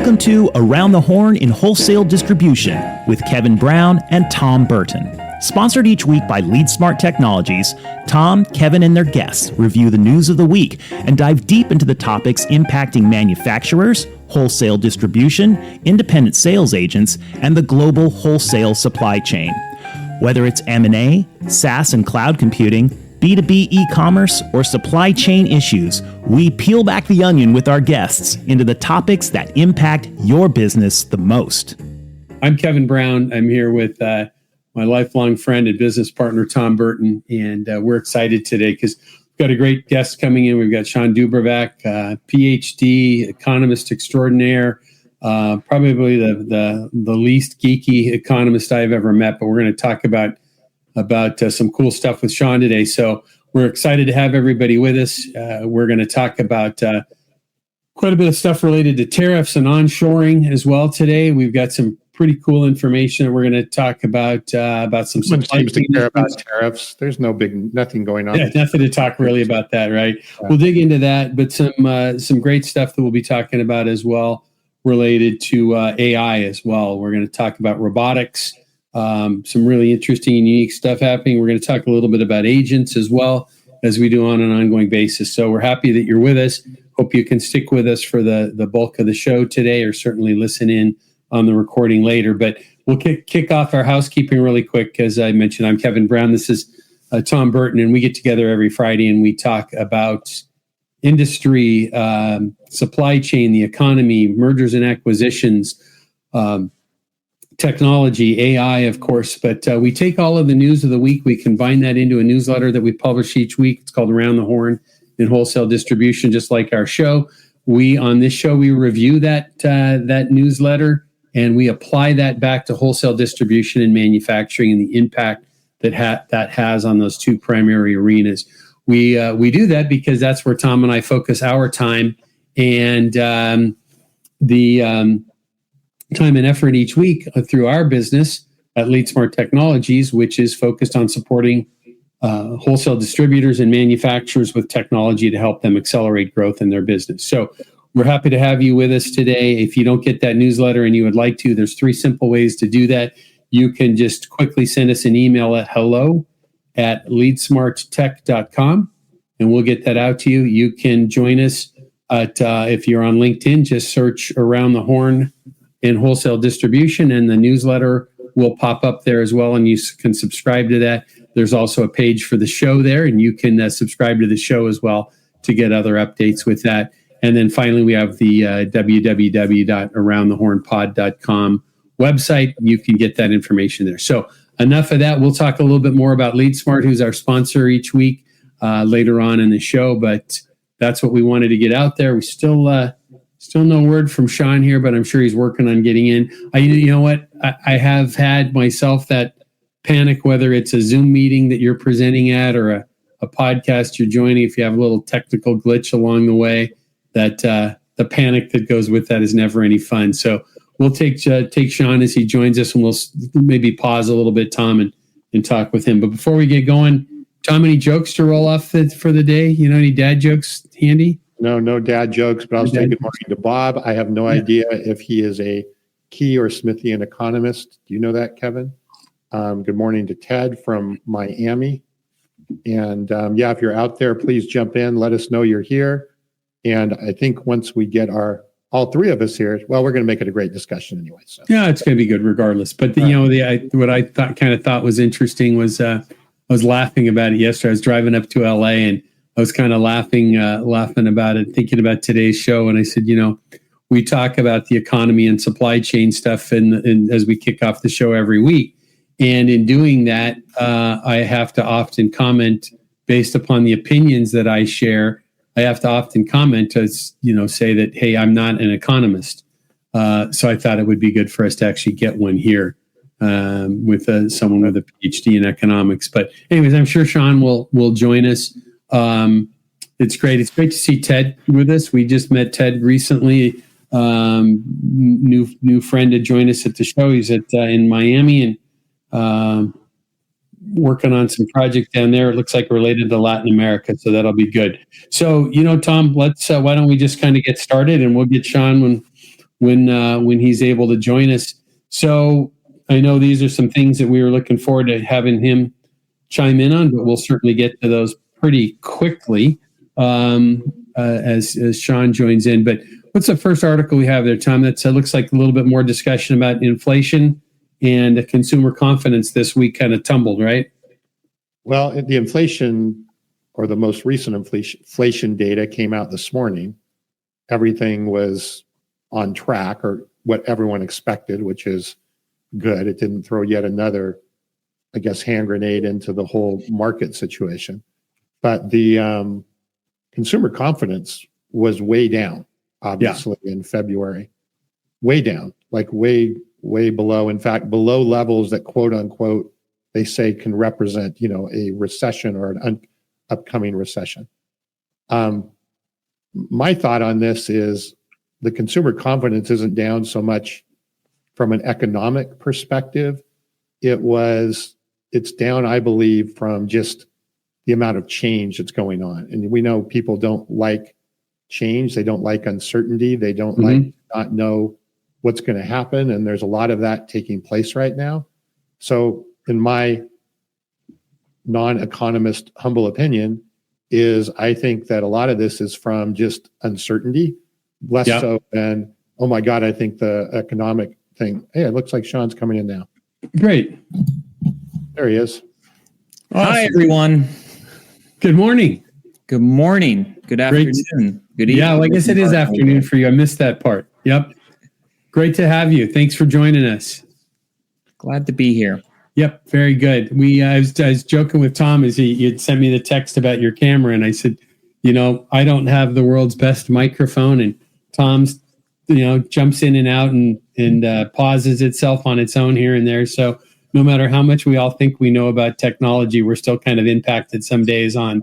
Welcome to Around the Horn in Wholesale Distribution with Kevin Brown and Tom Burton. Sponsored each week by LeadSmart Technologies, Tom, Kevin, and their guests review the news of the week and dive deep into the topics impacting manufacturers, wholesale distribution, independent sales agents, and the global wholesale supply chain. Whether it's M&A, SaaS and cloud computing, B2B e-commerce, or supply chain issues, we peel back the onion with our guests into the topics that impact your business the most. I'm Kevin Brown. I'm here with my lifelong friend and business partner, Tom Burton, and we're excited today because we've got a great guest coming in. We've got Shawn DuBravac, PhD, economist extraordinaire, probably the least geeky economist I've ever met, but we're going to talk about some cool stuff with Shawn today. So we're excited to have everybody with us. We're going to talk about quite a bit of stuff related to tariffs and onshoring as well today. We've got some pretty cool information that we're going to talk about some supply chain. Seems to care about tariffs. There's nothing going on. Yeah, nothing to talk really about that, right? Yeah. We'll dig into that, but some great stuff that we'll be talking about as well related to AI as well. We're going to talk about robotics. Some really interesting and unique stuff happening. We're going to talk a little bit about agents as well as we do on an ongoing basis. So we're happy that you're with us. Hope you can stick with us for the bulk of the show today, or certainly listen in on the recording later. But we'll kick off our housekeeping really quick. As I mentioned, I'm Kevin Brown. This is Tom Burton, and we get together every Friday and we talk about industry, supply chain, the economy, mergers and acquisitions, technology, AI, of course, but we take all of the news of the week. We combine that into a newsletter that we publish each week. It's called Around the Horn in Wholesale Distribution, just like our show. On this show, we review that newsletter and we apply that back to wholesale distribution and manufacturing and the impact that has on those two primary arenas. We do that because that's where Tom and I focus our time, and the time and effort each week through our business at LeadSmart Technologies, which is focused on supporting wholesale distributors and manufacturers with technology to help them accelerate growth in their business. So we're happy to have you with us today. If you don't get that newsletter and you would like to, there's 3 simple ways to do that. You can just quickly send us an email at hello@leadsmarttech.com, and we'll get that out to you. You can join us if you're on LinkedIn, just search Around the Horn in Wholesale Distribution, and the newsletter will pop up there as well, and you can subscribe to that. There's also a page for the show there, and you can subscribe to the show as well to get other updates with that. And then finally, we have the www.aroundthehornpod.com website. You can get that information there. So enough of that. We'll talk a little bit more about LeadSmart, who's our sponsor each week later on in the show, but that's what we wanted to get out there. We still no word from Shawn here, but I'm sure he's working on getting in. You know what? I have had myself that panic, whether it's a Zoom meeting that you're presenting at or a podcast you're joining, if you have a little technical glitch along the way, that the panic that goes with that is never any fun. So we'll take Shawn as he joins us, and we'll maybe pause a little bit, Tom, and talk with him. But before we get going, Tom, any jokes to roll off for the day? You know, any dad jokes handy? No dad jokes, but I'll say good morning to Bob. I have no idea if he is a Key or Smithian economist. Do you know that, Kevin? Good morning to Ted from Miami. And if you're out there, please jump in. Let us know you're here. And I think once we get all 3 of us here, well, we're going to make it a great discussion anyway. So. Yeah, it's going to be good regardless. But what I thought was interesting was I was laughing about it yesterday. I was driving up to LA and I was kind of laughing about it, thinking about today's show. And I said, we talk about the economy and supply chain stuff and as we kick off the show every week. And in doing that, I have to often comment based upon the opinions that I share. I have to often comment to, say that, hey, I'm not an economist. So I thought it would be good for us to actually get one here with someone with a PhD in economics. But anyways, I'm sure Shawn will join us. It's great. It's great to see Ted with us. We just met Ted recently. New friend to join us at the show. He's in Miami and working on some project down there. It looks like related to Latin America, so that'll be good. So, Tom, let's why don't we just kind of get started, and we'll get Shawn when he's able to join us. So I know these are some things that we were looking forward to having him chime in on, but we'll certainly get to those pretty quickly as Shawn joins in. But what's the first article we have there, Tom? That looks like a little bit more discussion about inflation and consumer confidence this week kind of tumbled, right? Well, the inflation, or the most recent inflation data, came out this morning. Everything was on track, or what everyone expected, which is good. It didn't throw yet another, I guess, hand grenade into the whole market situation. But the consumer confidence was way down, obviously, in February. Way down, like way below. In fact, below levels that, quote unquote, they say can represent, a recession or an upcoming recession. My thought on this is the consumer confidence isn't down so much from an economic perspective. It's down, I believe, from just the amount of change that's going on. And we know people don't like change. They don't like uncertainty. They don't like not know what's going to happen. And there's a lot of that taking place right now. So in my non-economist humble opinion is I think that a lot of this is from just uncertainty, less so than, oh my God, I think the economic thing. Hey, it looks like Shawn's coming in now. Great. There he is. Awesome. Hi, everyone. Good morning. Good morning. Good afternoon. Good evening. Yeah, well, I guess it is afternoon for you. I missed that part. Yep. Great to have you. Thanks for joining us. Glad to be here. Yep, very good. I was joking with Tom as he had sent me the text about your camera, and I said, I don't have the world's best microphone, and Tom's, jumps in and out and pauses itself on its own here and there. So no matter how much we all think we know about technology, we're still kind of impacted some days on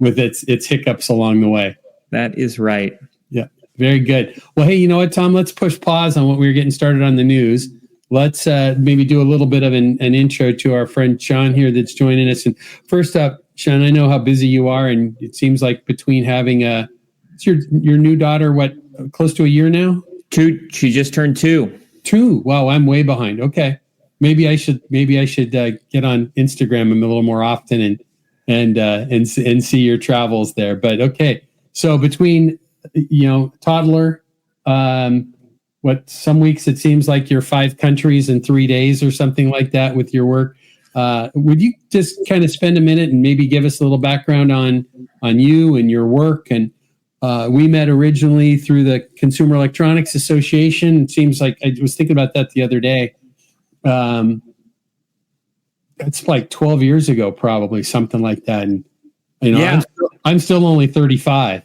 with its hiccups along the way. That is right. Yeah, very good. Well, hey, you know what, Tom? Let's push pause on what we were getting started on the news. Let's maybe do a little bit of an intro to our friend Shawn here that's joining us. And first up, Shawn, I know how busy you are, and it seems like between having it's your new daughter, close to a year now? 2. She just turned 2. 2. Wow, I'm way behind. Okay, maybe I should get on Instagram a little more often and see your travels there. But okay, so between toddler. Some weeks it seems like you're 5 countries in 3 days or something like that with your work. Would you just kind of spend a minute and maybe give us a little background on you and your work? And we met originally through the Consumer Electronics Association. It seems like I was thinking about that the other day. It's like 12 years ago, probably something like that. And I'm still only 35,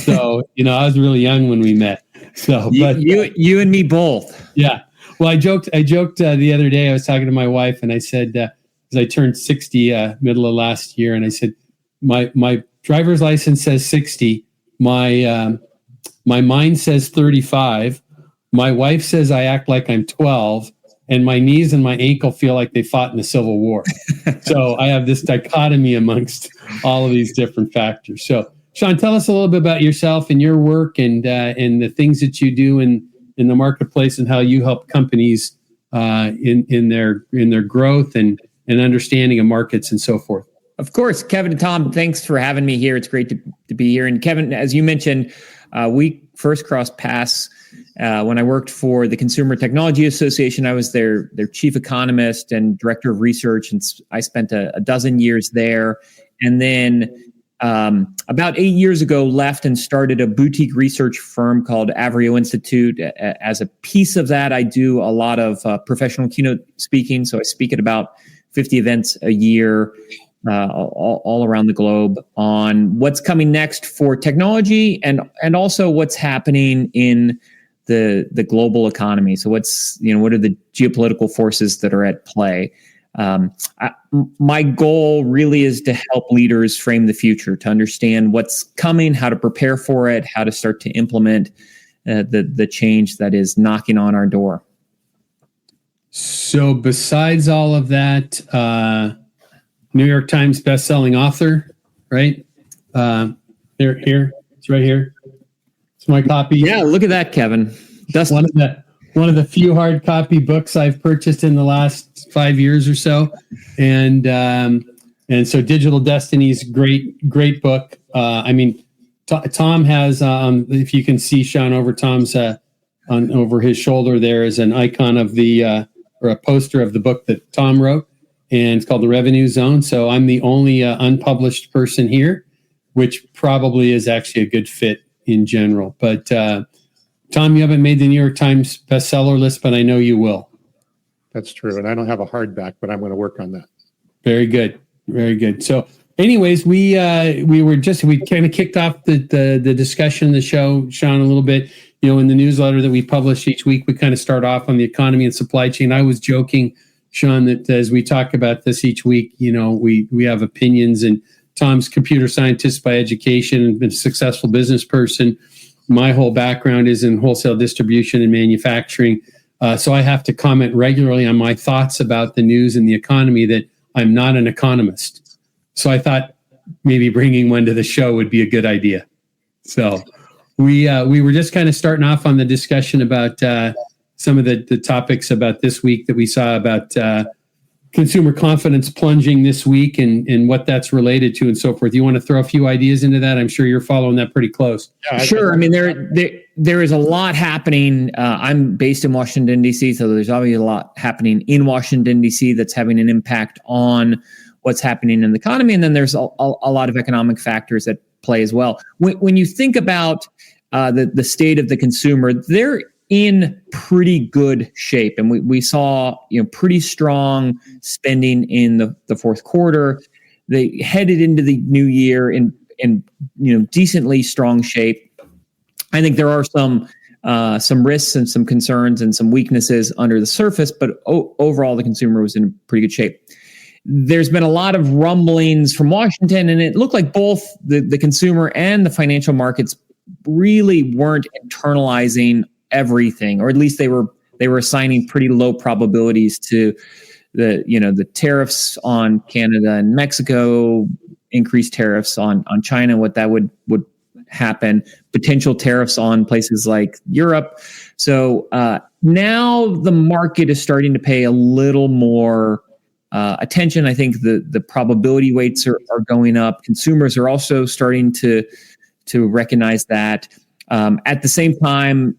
so I was really young when we met. So, but you and me both. Yeah. Well, I joked the other day. I was talking to my wife, and I said, as I turned 60 middle of last year, and I said, my driver's license says 60. My mind says 35. My wife says I act like I'm 12, and my knees and my ankle feel like they fought in the Civil War. So I have this dichotomy amongst all of these different factors. So, Shawn, tell us a little bit about yourself and your work and the things that you do in the marketplace and how you help companies in their growth and understanding of markets and so forth. Of course, Kevin and Tom, thanks for having me here. It's great to be here. And Kevin, as you mentioned, we first crossed paths when I worked for the Consumer Technology Association. I was their chief economist and director of research, and I spent a dozen years there. And then about 8 years ago, left and started a boutique research firm called Avrio Institute. As a piece of that, I do a lot of professional keynote speaking. So I speak at about 50 events a year all around the globe on what's coming next for technology and also what's happening in the global economy. So what are the geopolitical forces that are at play? My goal really is to help leaders frame the future, to understand what's coming, how to prepare for it, how to start to implement the change that is knocking on our door. So besides all of that, New York Times bestselling author, right? Here, it's right here. It's my copy. Yeah, look at that, Kevin. one of the few hard copy books I've purchased in the last 5 years or so, and so Digital Destiny's great book. Tom has, if you can see Shawn over Tom's over his shoulder, there is an icon of or a poster of the book that Tom wrote, and it's called The Revenue Zone. So I'm the only unpublished person here, which probably is actually a good fit in general. But Tom, you haven't made the New York Times bestseller list, but I know you will. That's true. And I don't have a hardback, but I'm going to work on that. Very good. Very good. So anyways, we kind of kicked off the discussion, the show, Shawn, a little bit. In the newsletter that we publish each week, we kind of start off on the economy and supply chain. I was joking, Shawn, that as we talk about this each week, we have opinions, and Tom's computer scientist by education and been a successful business person. My whole background is in wholesale distribution and manufacturing. So I have to comment regularly on my thoughts about the news and the economy, that I'm not an economist. So I thought maybe bringing one to the show would be a good idea. So we were just kind of starting off on the discussion about some of the topics about this week that we saw about consumer confidence plunging this week and what that's related to and so forth. You want to throw a few ideas into that? I'm sure you're following that pretty close. Yeah, sure. I mean, there is a lot happening. I'm based in Washington, D.C., so there's obviously a lot happening in Washington, D.C. that's having an impact on what's happening in the economy. And then there's a lot of economic factors that play as well. When you think about the state of the consumer, they're in pretty good shape. And we saw, pretty strong spending in the fourth quarter. They headed into the new year in decently strong shape. I think there are some risks and some concerns and some weaknesses under the surface, but overall the consumer was in pretty good shape. There's been a lot of rumblings from Washington, and it looked like both the consumer and the financial markets really weren't internalizing everything, or at least they were assigning pretty low probabilities to the tariffs on Canada and Mexico, increased tariffs on China, what that would happen, potential tariffs on places like Europe. So now the market is starting to pay a little more attention. I think the probability weights are going up. Consumers are also starting to recognize that. At the same time,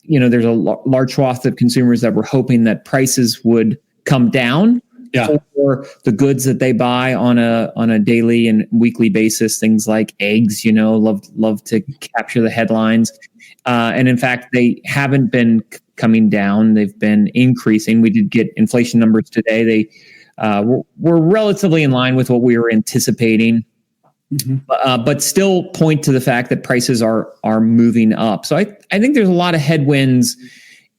there's a large swath of consumers that were hoping that prices would come down for the goods that they buy on a daily and weekly basis. Things like eggs, love to capture the headlines. And in fact, they haven't been coming down. They've been increasing. We did get inflation numbers today. They were relatively in line with what we were anticipating. Mm-hmm. But still point to the fact that prices are moving up. So I think there's a lot of headwinds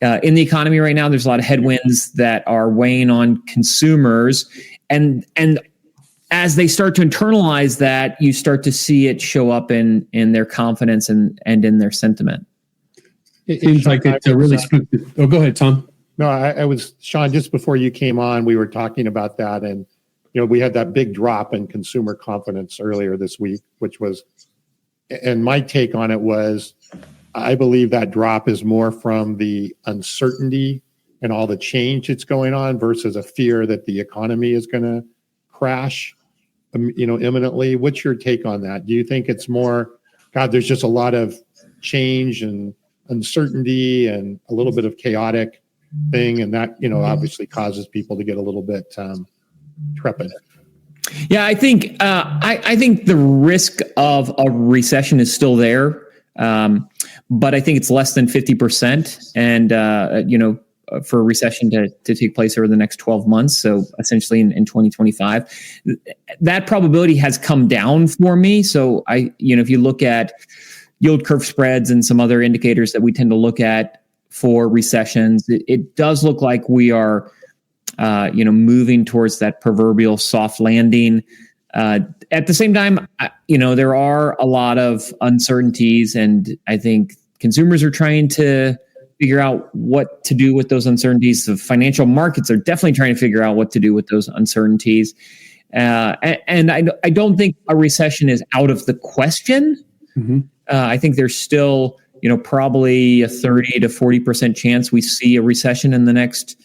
in the economy right now. There's a lot of headwinds that are weighing on consumers, and as they start to internalize that, you start to see it show up in their confidence and in their sentiment. It seems like it's a really spooky. Oh, go ahead, Tom. No, I was, Shawn, just before you came on, we were talking about that, and we had that big drop in consumer confidence earlier this week, which was, and my take on it was, I believe that drop is more from the uncertainty and all the change that's going on versus a fear that the economy is going to crash, imminently. What's your take on that? Do you think it's more, God, there's just a lot of change and uncertainty and a little bit of chaotic thing, and that, obviously causes people to get a little bit trepid? Yeah, I think the risk of a recession is still there, but I think it's less than 50%, and for a recession to take place over the next 12 months, so essentially in 2025, that probability has come down for me. So if you look at yield curve spreads and some other indicators that we tend to look at for recessions, it does look like we are moving towards that proverbial soft landing. At the same time, there are a lot of uncertainties, and I think consumers are trying to figure out what to do with those uncertainties. The financial markets are definitely trying to figure out what to do with those uncertainties. And I don't think a recession is out of the question. Mm-hmm. I think there's still probably a 30 to 40% chance we see a recession in the next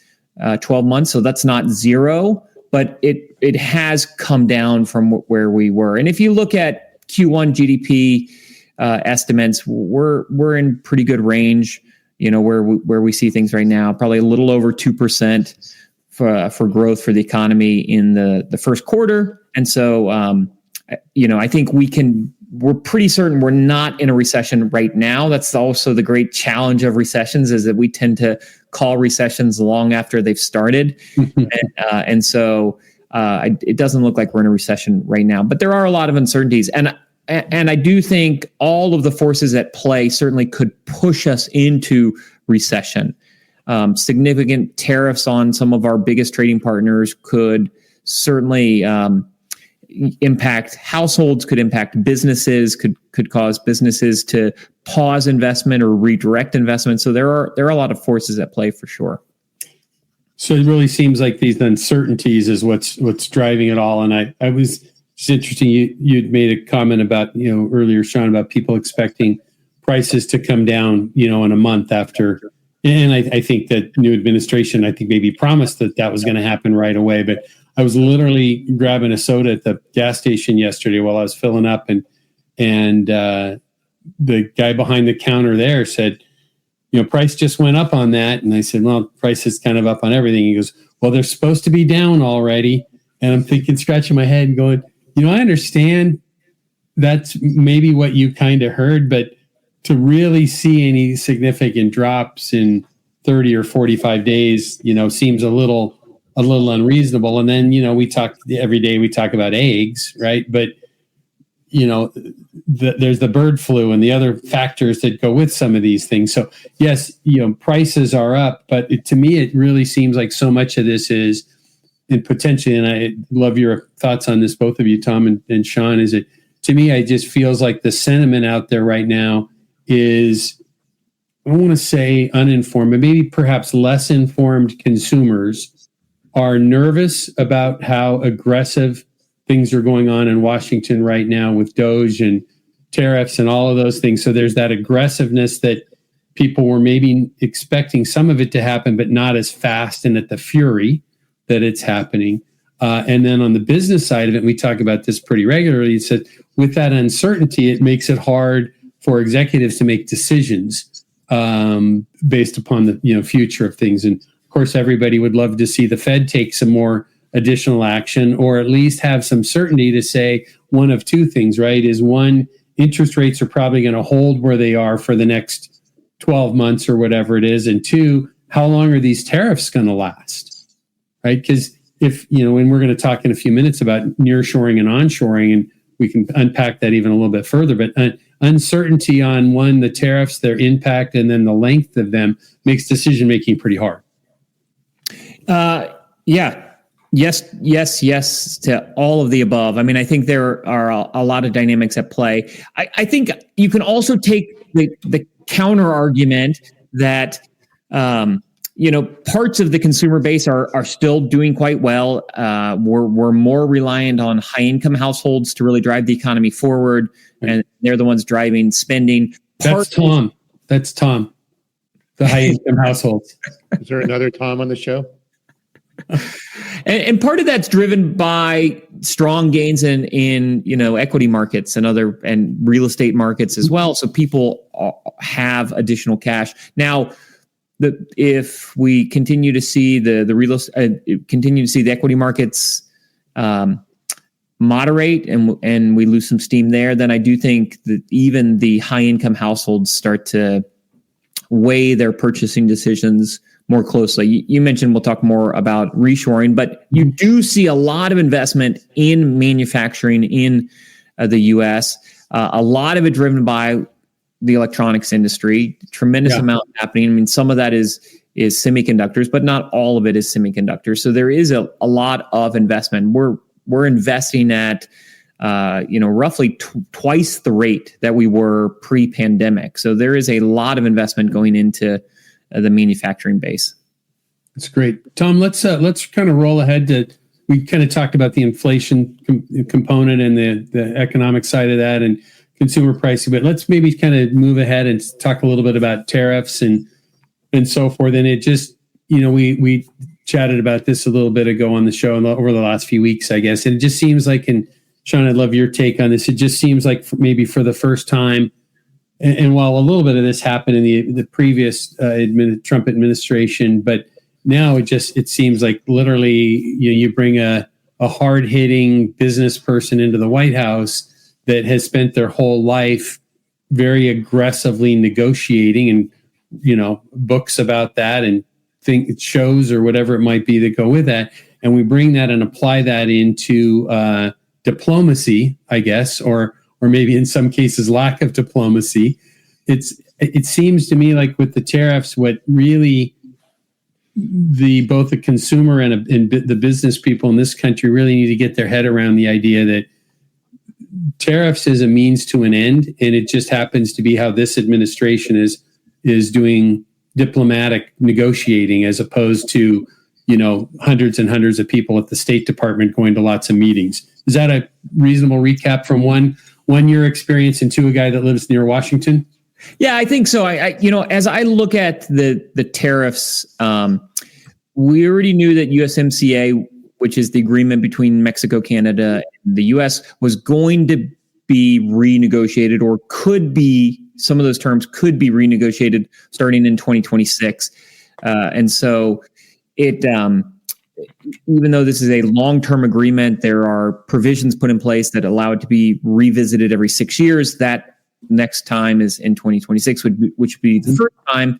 12 months. So that's not zero, but it has come down from where we were. And if you look at Q1 GDP estimates, we're in pretty good range, where we see things right now, probably a little over 2% for growth for the economy in the first quarter. And so, I think we're pretty certain we're not in a recession right now. That's also the great challenge of recessions, is that we tend to call recessions long after they've started. And so it doesn't look like we're in a recession right now, but there are a lot of uncertainties. And I do think all of the forces at play certainly could push us into recession. Significant tariffs on some of our biggest trading partners could certainly impact households, could impact businesses, could cause businesses to pause investment or redirect investment. So there are a lot of forces at play for sure. So it really seems like these uncertainties is what's driving it all. And I was just interesting. You'd made a comment about earlier, Shawn, about people expecting prices to come down in a month after. And I think that new administration, maybe promised that was going to happen right away. But I was literally grabbing a soda at the gas station yesterday while I was filling up, and the guy behind the counter there said, price just went up on that. And I said, well, price is kind of up on everything. He goes, well, they're supposed to be down already. And I'm thinking, scratching my head and going, I understand that's maybe what you kind of heard, but to really see any significant drops in 30 or 45 days, seems a little unreasonable. And then, every day we talk about eggs, right? But, there's the bird flu and the other factors that go with some of these things. So yes, prices are up, but to me, it really seems like so much of this is, and potentially, and I love your thoughts on this, both of you, Tom and Shawn, is it, to me, it just feels like the sentiment out there right now is, I don't want to say uninformed, but maybe perhaps less informed consumers are nervous about how aggressive things are going on in Washington right now with DOGE and tariffs and all of those things. So there's that aggressiveness that people were maybe expecting some of it to happen, but not as fast and at the fury that it's happening. And then on the business side of it, we talk about this pretty regularly. It's that with that uncertainty, it makes it hard for executives to make decisions based upon the future of things. And of course, everybody would love to see the Fed take some more additional action, or at least have some certainty to say one of two things, right? Is one, interest rates are probably going to hold where they are for the next 12 months or whatever it is. And two, how long are these tariffs going to last, right? Because if, and we're going to talk in a few minutes about nearshoring and onshoring, and we can unpack that even a little bit further, but uncertainty on one, the tariffs, their impact, and then the length of them makes decision-making pretty hard. Yeah. Yes to all of the above. I mean, I think there are a lot of dynamics at play. I think you can also take the counter argument that, parts of the consumer base are still doing quite well. We're more reliant on high income households to really drive the economy forward, and they're the ones driving spending. That's Tom. The high income households. Is there another Tom on the show? And part of that's driven by strong gains in equity markets and real estate markets as well. So people have additional cash now. If we continue to see the equity markets moderate and we lose some steam there, then I do think that even the high income households start to weigh their purchasing decisions more closely. You mentioned we'll talk more about reshoring, but you do see a lot of investment in manufacturing in the U.S. A lot of it driven by the electronics industry. Tremendous amount happening. I mean, some of that is semiconductors, but not all of it is semiconductors. So there is a lot of investment. We're investing at roughly twice the rate that we were pre-pandemic. So there is a lot of investment going into the manufacturing base. That's great. Tom, let's kind of roll ahead to, we kind of talked about the inflation component and the economic side of that, and consumer pricing, but let's maybe kind of move ahead and talk a little bit about tariffs and so forth. And it just, we chatted about this a little bit ago on the show over the last few weeks, I guess. And it just seems like, and Shawn, I'd love your take on this. It just seems like maybe for the first time, and while a little bit of this happened in the previous Trump administration, but now it seems like literally you bring a hard-hitting business person into the White House that has spent their whole life very aggressively negotiating, and books about that and shows or whatever it might be that go with that, and we bring that and apply that into diplomacy, I guess, or maybe in some cases lack of diplomacy. It seems to me like with the tariffs, what really both the consumer and the business people in this country really need to get their head around the idea that tariffs is a means to an end, and it just happens to be how this administration is doing diplomatic negotiating, as opposed to hundreds and hundreds of people at the State Department going to lots of meetings. Is that a reasonable recap from one year experience, and two, a guy that lives near Washington? Yeah, I think so. As I look at the tariffs, we already knew that USMCA, which is the agreement between Mexico, Canada, and the U.S., was going to be renegotiated, or could be. Some of those terms could be renegotiated starting in 2026, and so it. Even though this is a long-term agreement, there are provisions put in place that allow it to be revisited every 6 years. That next time is in 2026, which would be the first time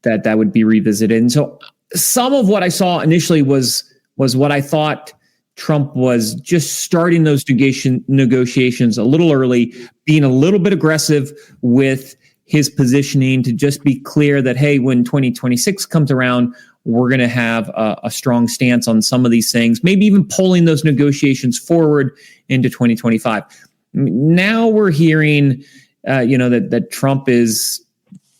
that would be revisited. And so some of what I saw initially was what I thought Trump was just starting those negotiations a little early, being a little bit aggressive with his positioning to just be clear that, hey, when 2026 comes around, we're going to have a strong stance on some of these things, maybe even pulling those negotiations forward into 2025. Now we're hearing, that Trump is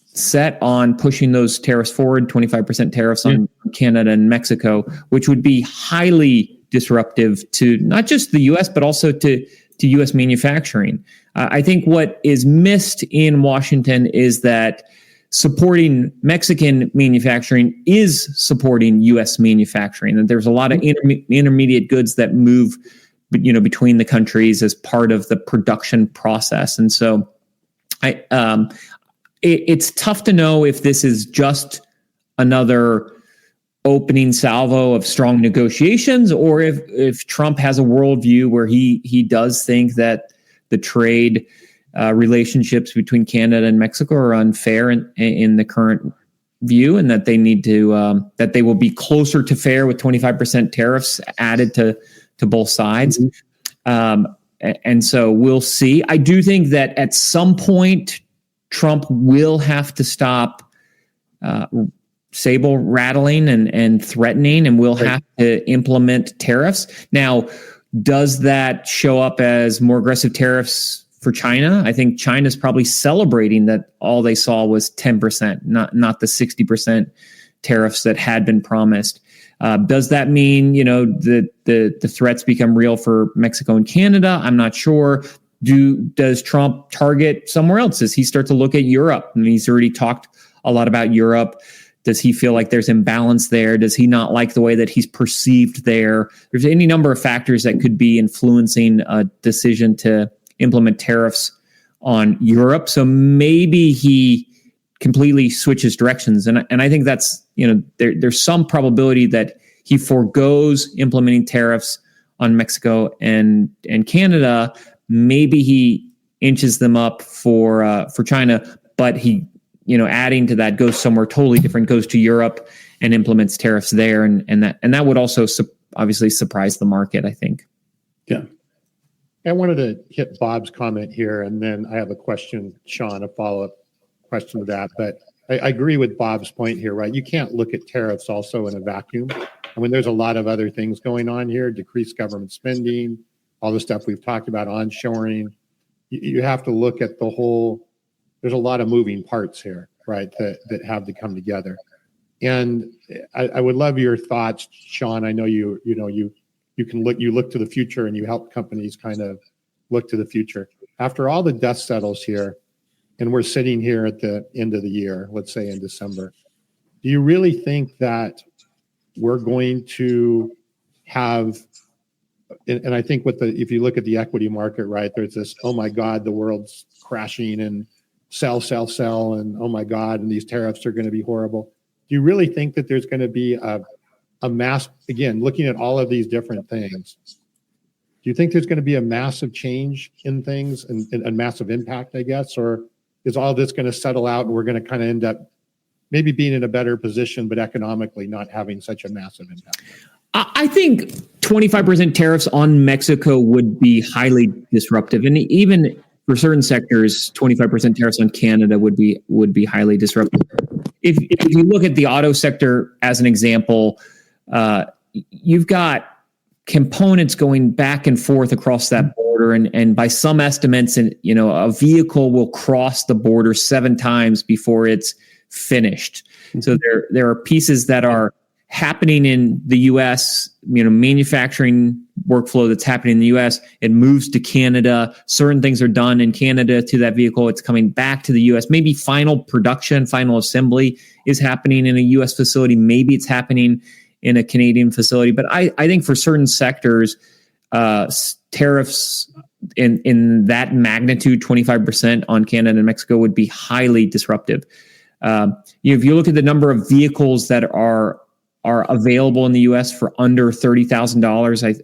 set on pushing those tariffs forward, 25% tariffs on Canada and Mexico, which would be highly disruptive to not just the U.S., but also to U.S. manufacturing. I think what is missed in Washington is that supporting Mexican manufacturing is supporting U.S. manufacturing, and there's a lot of intermediate goods that move, between the countries as part of the production process. And so, it's tough to know if this is just another opening salvo of strong negotiations, or if Trump has a worldview where he does think that the trade relationships between Canada and Mexico are unfair in the current view, and that they need to that they will be closer to fair with 25% tariffs added to both sides. And so we'll see. I do think that at some point Trump will have to stop sable rattling and threatening, and will have to implement tariffs. Now, does that show up as more aggressive tariffs for China? I think China's probably celebrating that all they saw was 10%, not the 60% tariffs that had been promised. Does that mean, the threats become real for Mexico and Canada? I'm not sure. Does Trump target somewhere else? Does he start to look at Europe? I mean, he's already talked a lot about Europe. Does he feel like there's imbalance there? Does he not like the way that he's perceived there? There's any number of factors that could be influencing a decision to implement tariffs on Europe. So maybe he completely switches directions. And I think that's, there's some probability that he forgoes implementing tariffs on Mexico and Canada. Maybe he inches them up for China, but he, adding to that, goes somewhere totally different, goes to Europe and implements tariffs there. And that would also obviously surprise the market, I think. Yeah. I wanted to hit Bob's comment here, and then I have a question, Shawn, a follow-up question to that. But I agree with Bob's point here, right? You can't look at tariffs also in a vacuum. I mean, there's a lot of other things going on here, decreased government spending, all the stuff we've talked about, onshoring. You have to look at the whole, there's a lot of moving parts here, right, that have to come together. And I would love your thoughts, Shawn. I know you look to the future and you help companies kind of look to the future. after all the dust settles here, and we're sitting here at the end of the year, let's say in December, do you really think that we're going to have, and I think if you look at the equity market, right, there's this, oh my God, the world's crashing and sell, and oh my God, and these tariffs are going to be horrible. Do you really think that there's going to be a mass, again, looking at all of these different things, do you think there's going to be a massive change in things and a massive impact, I guess, or is all this going to settle out and we're going to kind of end up maybe being in a better position, but economically not having such a massive impact? I think 25% tariffs on Mexico would be highly disruptive. And even for certain sectors, 25% tariffs on Canada would be highly disruptive. If you look at the auto sector as an example, you've got components going back and forth across that border, and by some estimates, a vehicle will cross the border 7 times before it's finished. Mm-hmm. So there are pieces that are happening in the U.S., manufacturing workflow that's happening in the U.S. It moves to Canada. Certain things are done in Canada to that vehicle. It's coming back to the U.S. Maybe final production, final assembly is happening in a U.S. facility. Maybe it's happening in a Canadian facility. But I think for certain sectors, tariffs in that magnitude, 25% on Canada and Mexico, would be highly disruptive. If you look at the number of vehicles that are available in the U.S. for under $30,000,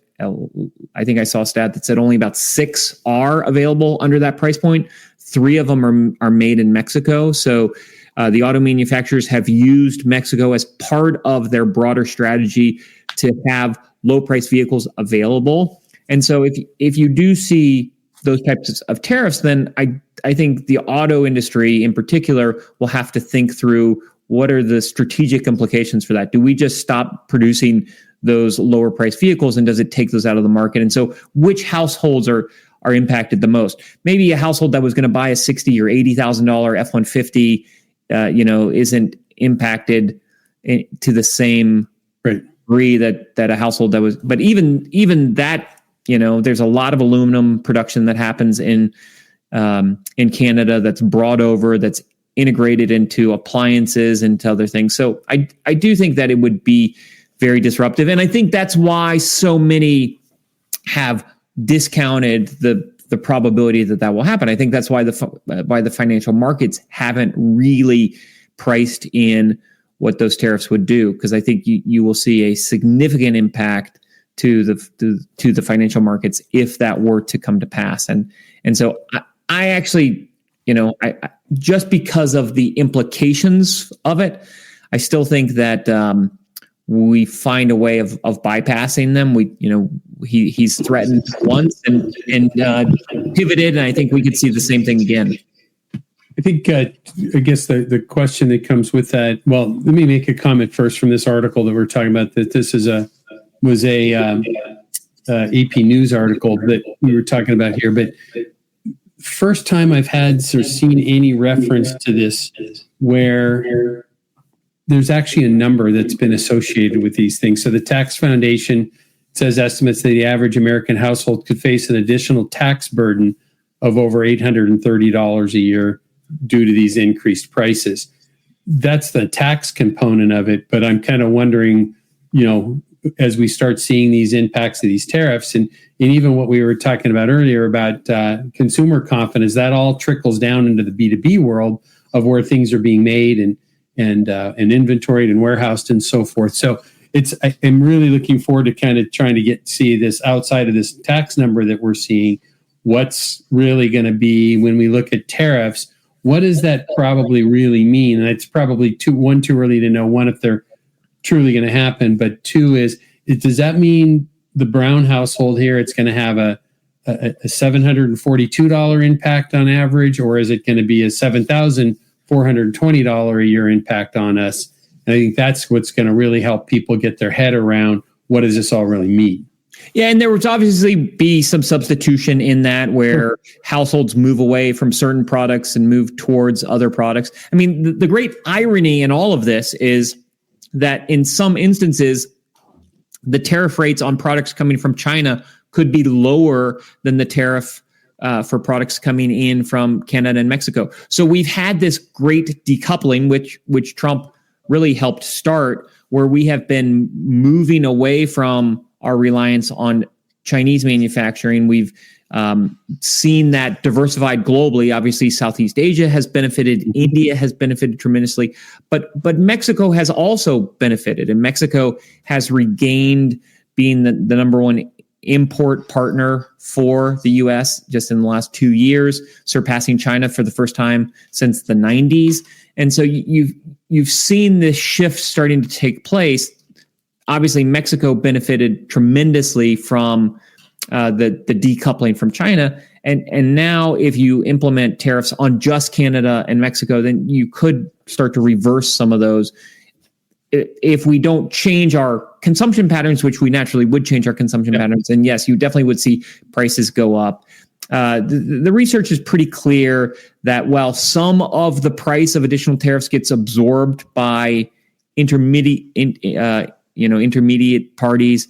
I think I saw a stat that said only about 6 are available under that price point. 3 of them are made in Mexico. So the auto manufacturers have used Mexico as part of their broader strategy to have low price vehicles available. And so if you do see those types of tariffs, then I think the auto industry in particular will have to think through what are the strategic implications for that. Do we just stop producing those lower priced vehicles, and does it take those out of the market? And so which households are impacted the most? Maybe a household that was going to buy a $60,000 or $80,000 F-150 isn't impacted to the same degree that a household that was. But even that, there's a lot of aluminum production that happens in Canada that's brought over, that's integrated into appliances and to other things. So I do think that it would be very disruptive, and I think that's why so many have discounted the probability that will happen. I think that's why the financial markets haven't really priced in what those tariffs would do, because I think you will see a significant impact to the financial markets if that were to come to pass. And so I actually, I just because of the implications of it, I still think that we find a way of bypassing them. He's threatened once and pivoted, and I think we could see the same thing again. I think, I guess the question that comes with that, well, let me make a comment first from this article that we're talking about, that this was a AP News article that we were talking about here. But first time I've had or seen any reference to this where there's actually a number that's been associated with these things. So the Tax Foundation says estimates that the average American household could face an additional tax burden of over $830 a year due to these increased prices. That's the tax component of it. But I'm kind of wondering, as we start seeing these impacts of these tariffs and even what we were talking about earlier about consumer confidence, that all trickles down into the B2B world of where things are being made and inventoried and warehoused and so forth. So I'm really looking forward to kind of trying to see this outside of this tax number that we're seeing. What's really going to be when we look at tariffs? What does that probably really mean? And it's probably too early to know, one, if they're truly going to happen, but 2 does that mean the Brown household here, it's going to have a $742 impact on average, or is it going to be a $7,420 a year impact on us? And I think that's what's going to really help people get their head around what does this all really mean. Yeah, and there would obviously be some substitution in that where households move away from certain products and move towards other products. I mean, the great irony in all of this is that in some instances, the tariff rates on products coming from China could be lower than the tariff for products coming in from Canada and Mexico. So we've had this great decoupling, which Trump really helped start, where we have been moving away from our reliance on Chinese manufacturing. We've seen that diversified globally. Obviously, Southeast Asia has benefited. India has benefited tremendously, but Mexico has also benefited, and Mexico has regained being the number one import partner for the U.S. just in the last 2 years, surpassing China for the first time since the 90s. And so you've seen this shift starting to take place. Obviously, Mexico benefited tremendously from the decoupling from China. And now if you implement tariffs on just Canada and Mexico, then you could start to reverse some of those. If we don't change our consumption patterns, which we naturally would change our consumption patterns, and yes, you definitely would see prices go up. The research is pretty clear that while some of the price of additional tariffs gets absorbed by intermediate parties,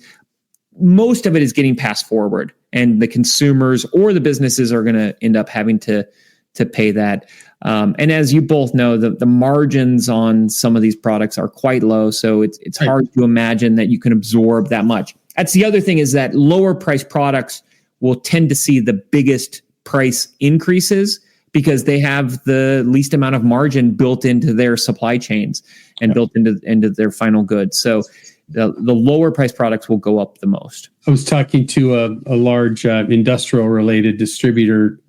most of it is getting passed forward, and the consumers or the businesses are going to end up having to pay that. And as you both know, the margins on some of these products are quite low, so it's hard to imagine that you can absorb that much. That's the other thing, is that lower priced products will tend to see the biggest price increases because they have the least amount of margin built into their supply chains and built into their final goods. So the lower priced products will go up the most. I was talking to a large industrial related distributor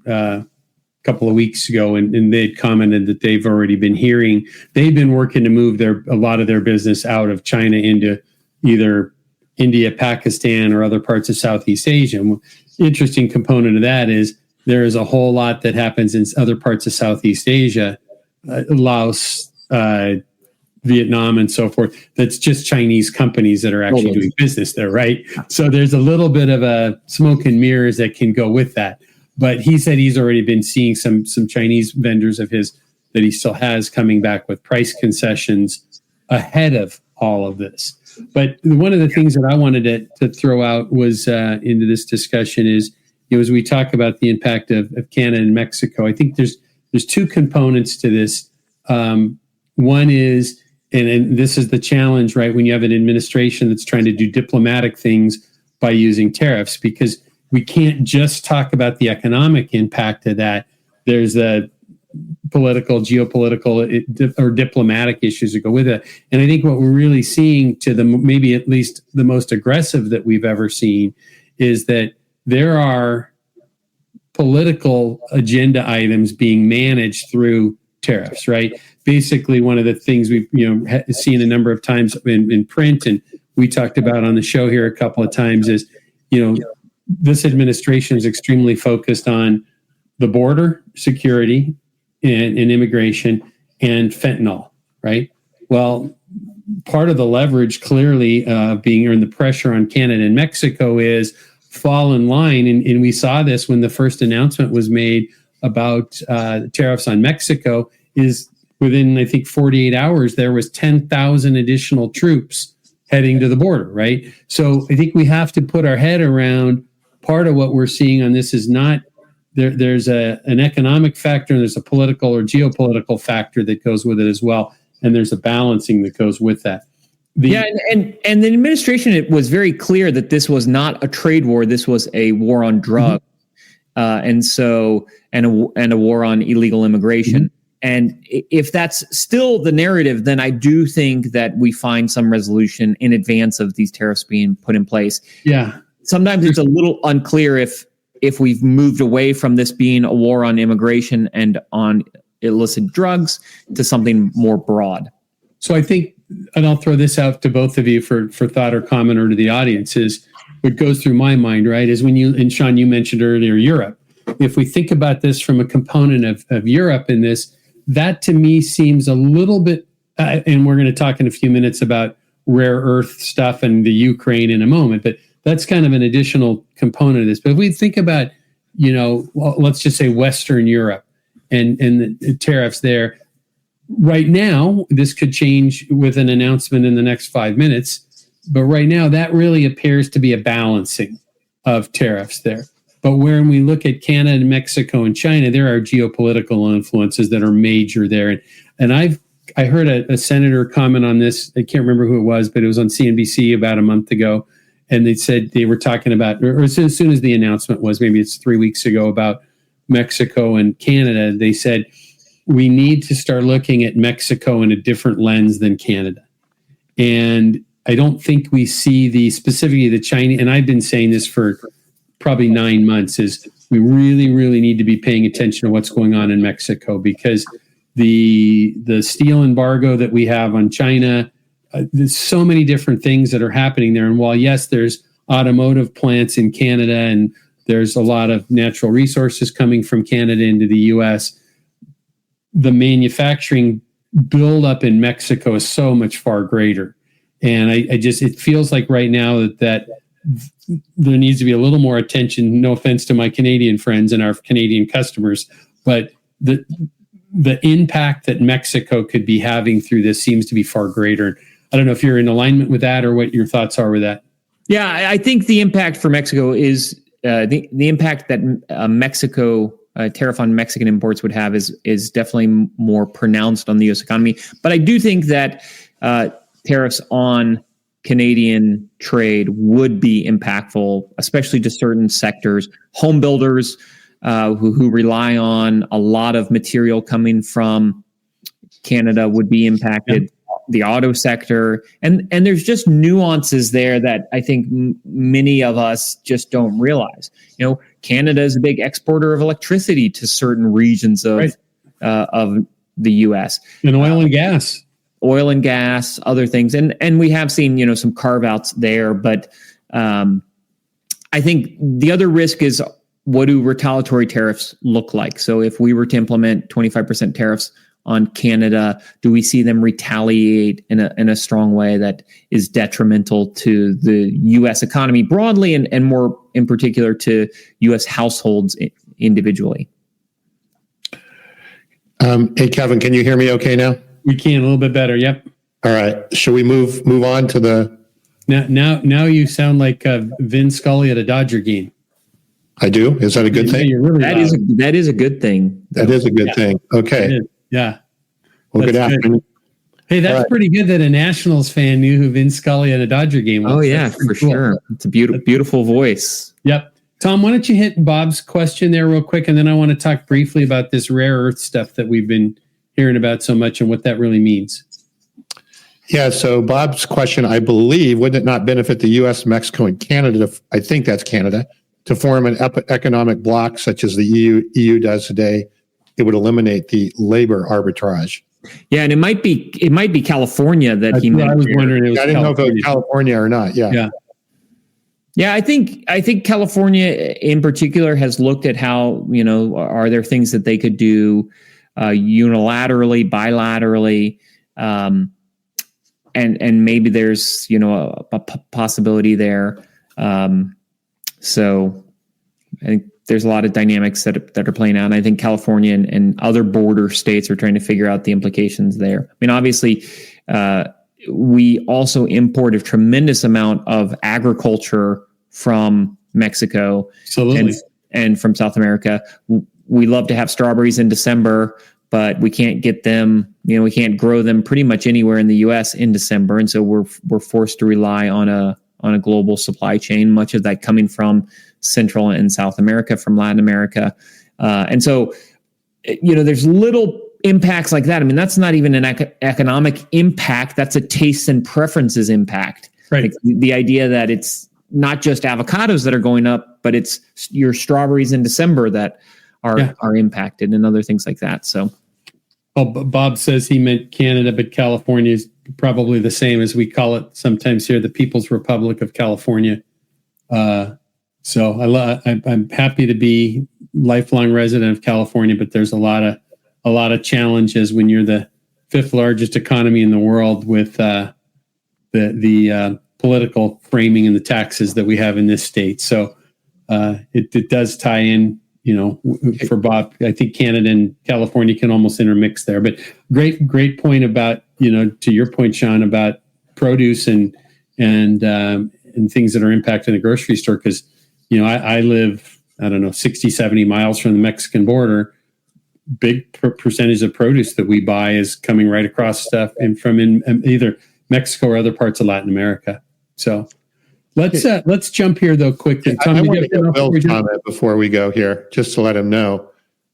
couple of weeks ago, and they had commented that they've already been hearing, they've been working to move a lot of their business out of China into either India, Pakistan, or other parts of Southeast Asia. Interesting component of that is there is a whole lot that happens in other parts of Southeast Asia, Laos, Vietnam, and so forth. That's just Chinese companies that are actually doing business there, right? So there's a little bit of a smoke and mirrors that can go with that. But he said he's already been seeing some Chinese vendors of his that he still has coming back with price concessions ahead of all of this. But one of the things that I wanted to throw out was into this discussion is, as we talk about the impact of Canada and Mexico, I think there's two components to this. One is, and this is the challenge, right? When you have an administration that's trying to do diplomatic things by using tariffs, because we can't just talk about the economic impact of that. There's the political, geopolitical, or diplomatic issues that go with it. And I think what we're really seeing, to the maybe at least the most aggressive that we've ever seen, is that there are political agenda items being managed through tariffs, right? Basically, one of the things we've seen a number of times in print, and we talked about on the show here a couple of times, is this administration is extremely focused on the border security and immigration and fentanyl, right? Well, part of the leverage clearly being, or the pressure on Canada and Mexico, is fall in line. And we saw this when the first announcement was made about tariffs on Mexico, is within, I think, 48 hours, there was 10,000 additional troops heading to the border, right? So I think we have to put our head around part of what we're seeing on this is not there's an economic factor, and there's a political or geopolitical factor that goes with it as well, and there's a balancing that goes with that. And the administration, it was very clear that this was not a trade war; this was a war on drugs, and a war on illegal immigration. And if that's still the narrative, then I do think that we find some resolution in advance of these tariffs being put in place. Yeah. Sometimes it's a little unclear if we've moved away from this being a war on immigration and on illicit drugs to something more broad. So I think, and I'll throw this out to both of you for thought or comment, or to the audience, is what goes through my mind, right, is when you, and Shawn, you mentioned earlier Europe. If we think about this from a component of Europe in this, that to me seems a little bit, and we're going to talk in a few minutes about rare earth stuff and the Ukraine in a moment, but that's kind of an additional component of this. But if we think about, let's just say Western Europe and the tariffs there, right now, this could change with an announcement in the next 5 minutes. But right now, that really appears to be a balancing of tariffs there. But when we look at Canada, Mexico, and China, there are geopolitical influences that are major there. And I heard a senator comment on this. I can't remember who it was, but it was on CNBC about a month ago. And they said they were talking about, or as soon as the announcement was, maybe it's 3 weeks ago, about Mexico and Canada, they said, we need to start looking at Mexico in a different lens than Canada. And I don't think we see specifically the Chinese, and I've been saying this for probably 9 months, is we really, really need to be paying attention to what's going on in Mexico, because the steel embargo that we have on China, there's so many different things that are happening there. And while, yes, there's automotive plants in Canada and there's a lot of natural resources coming from Canada into the U.S., the manufacturing buildup in Mexico is so much far greater. And it feels like right now that there needs to be a little more attention, no offense to my Canadian friends and our Canadian customers, but the impact that Mexico could be having through this seems to be far greater. I don't know if you're in alignment with that or what your thoughts are with that. Yeah, I think the impact for Mexico is the impact that Mexico tariff on Mexican imports would have is definitely more pronounced on the U.S. economy. But I do think that tariffs on Canadian trade would be impactful, especially to certain sectors. Home builders who rely on a lot of material coming from Canada would be impacted. Yeah. The auto sector, and there's just nuances there that I think many of us just don't realize. Canada is a big exporter of electricity to certain regions of the U.S. And oil and gas, other things, and we have seen some carve outs there. But I think the other risk is, what do retaliatory tariffs look like? So if we were to implement 25% tariffs on Canada, do we see them retaliate in a strong way that is detrimental to the U.S. economy broadly and more in particular to U.S. households individually? Hey, Kevin, can you hear me okay now? We can, a little bit better. Yep. All right. Shall we move on to the... Now you sound like Vin Scully at a Dodger game. I do? Is that a good thing? Really that is a good thing. That is a good thing. Okay. Yeah. Well, good afternoon. Hey, that's pretty good that a Nationals fan knew who Vin Scully at a Dodger game was. Oh, yeah, for cool. Sure. It's a beautiful voice. Yep. Tom, why don't you hit Bob's question there real quick, and then I want to talk briefly about this rare earth stuff that we've been hearing about so much and what that really means. Yeah, so Bob's question, I believe, would it not benefit the U.S., Mexico, and Canada, I think that's Canada, to form an economic bloc such as the EU does today? It would eliminate the labor arbitrage. Yeah, and it might be California that he meant. I was wondering. I didn't know if it was California or not. Yeah. I think California in particular has looked at how, are there things that they could do unilaterally, bilaterally, and maybe there's a possibility there. So I think there's a lot of dynamics that are playing out. And I think California and other border states are trying to figure out the implications there. I mean, obviously, we also import a tremendous amount of agriculture from Mexico and from South America. We love to have strawberries in December, but we can't get them, we can't grow them pretty much anywhere in the U.S. in December. And so we're forced to rely on a global supply chain, much of that coming from Central and South America, from Latin America. And so, there's little impacts like that. I mean, that's not even an economic impact. That's a tastes and preferences impact. Right. Like the idea that it's not just avocados that are going up, but it's your strawberries in December that are impacted and other things like that. So, Bob says he meant Canada, but California is probably the same, as we call it sometimes here, the People's Republic of California. So I'm happy to be lifelong resident of California, but there's a lot of challenges when you're the fifth largest economy in the world with the political framing and the taxes that we have in this state. So it does tie in, for Bob. I think Canada and California can almost intermix there. But great point about, to your point, Shawn, about produce and things that are impacting the grocery store, because I live I don't know, 60, 70 miles from the Mexican border, big percentage of produce that we buy is coming right across stuff and from either Mexico or other parts of Latin America. So let's jump here though quickly. I want to get Will's comment before we go here, just to let him know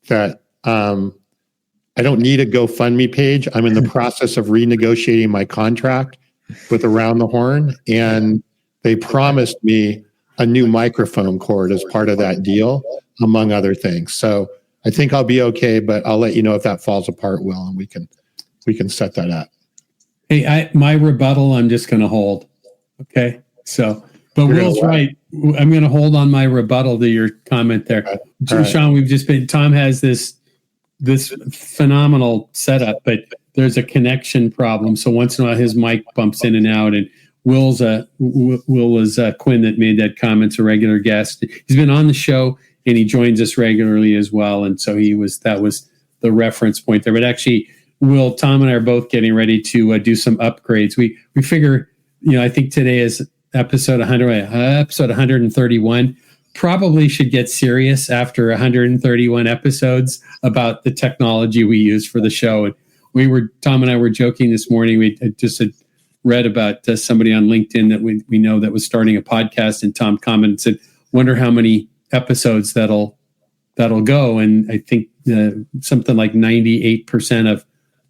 that I don't need a GoFundMe page. I'm in the process of renegotiating my contract with Around the Horn, and they promised me a new microphone cord as part of that deal, among other things. So I think I'll be okay, but I'll let you know if that falls apart, Will, and we can set that up. Hey, my rebuttal, I'm just going to hold. Okay. So, but You're Will's right. I'm going to hold on my rebuttal to your comment there. Right. Shawn, Tom has this phenomenal setup, but there's a connection problem. So once in a while his mic bumps in and out, and Will is Quinn that made that comment's a regular guest. He's been on the show and he joins us regularly as well. And so that was the reference point there. But actually, Will, Tom and I are both getting ready to do some upgrades. We figure, I think today is episode 131. Probably should get serious after 131 episodes about the technology we use for the show. And Tom and I were joking this morning. We just had read about somebody on LinkedIn that we know that was starting a podcast, and Tom commented and said, wonder how many episodes that'll go. And I think something like 98% of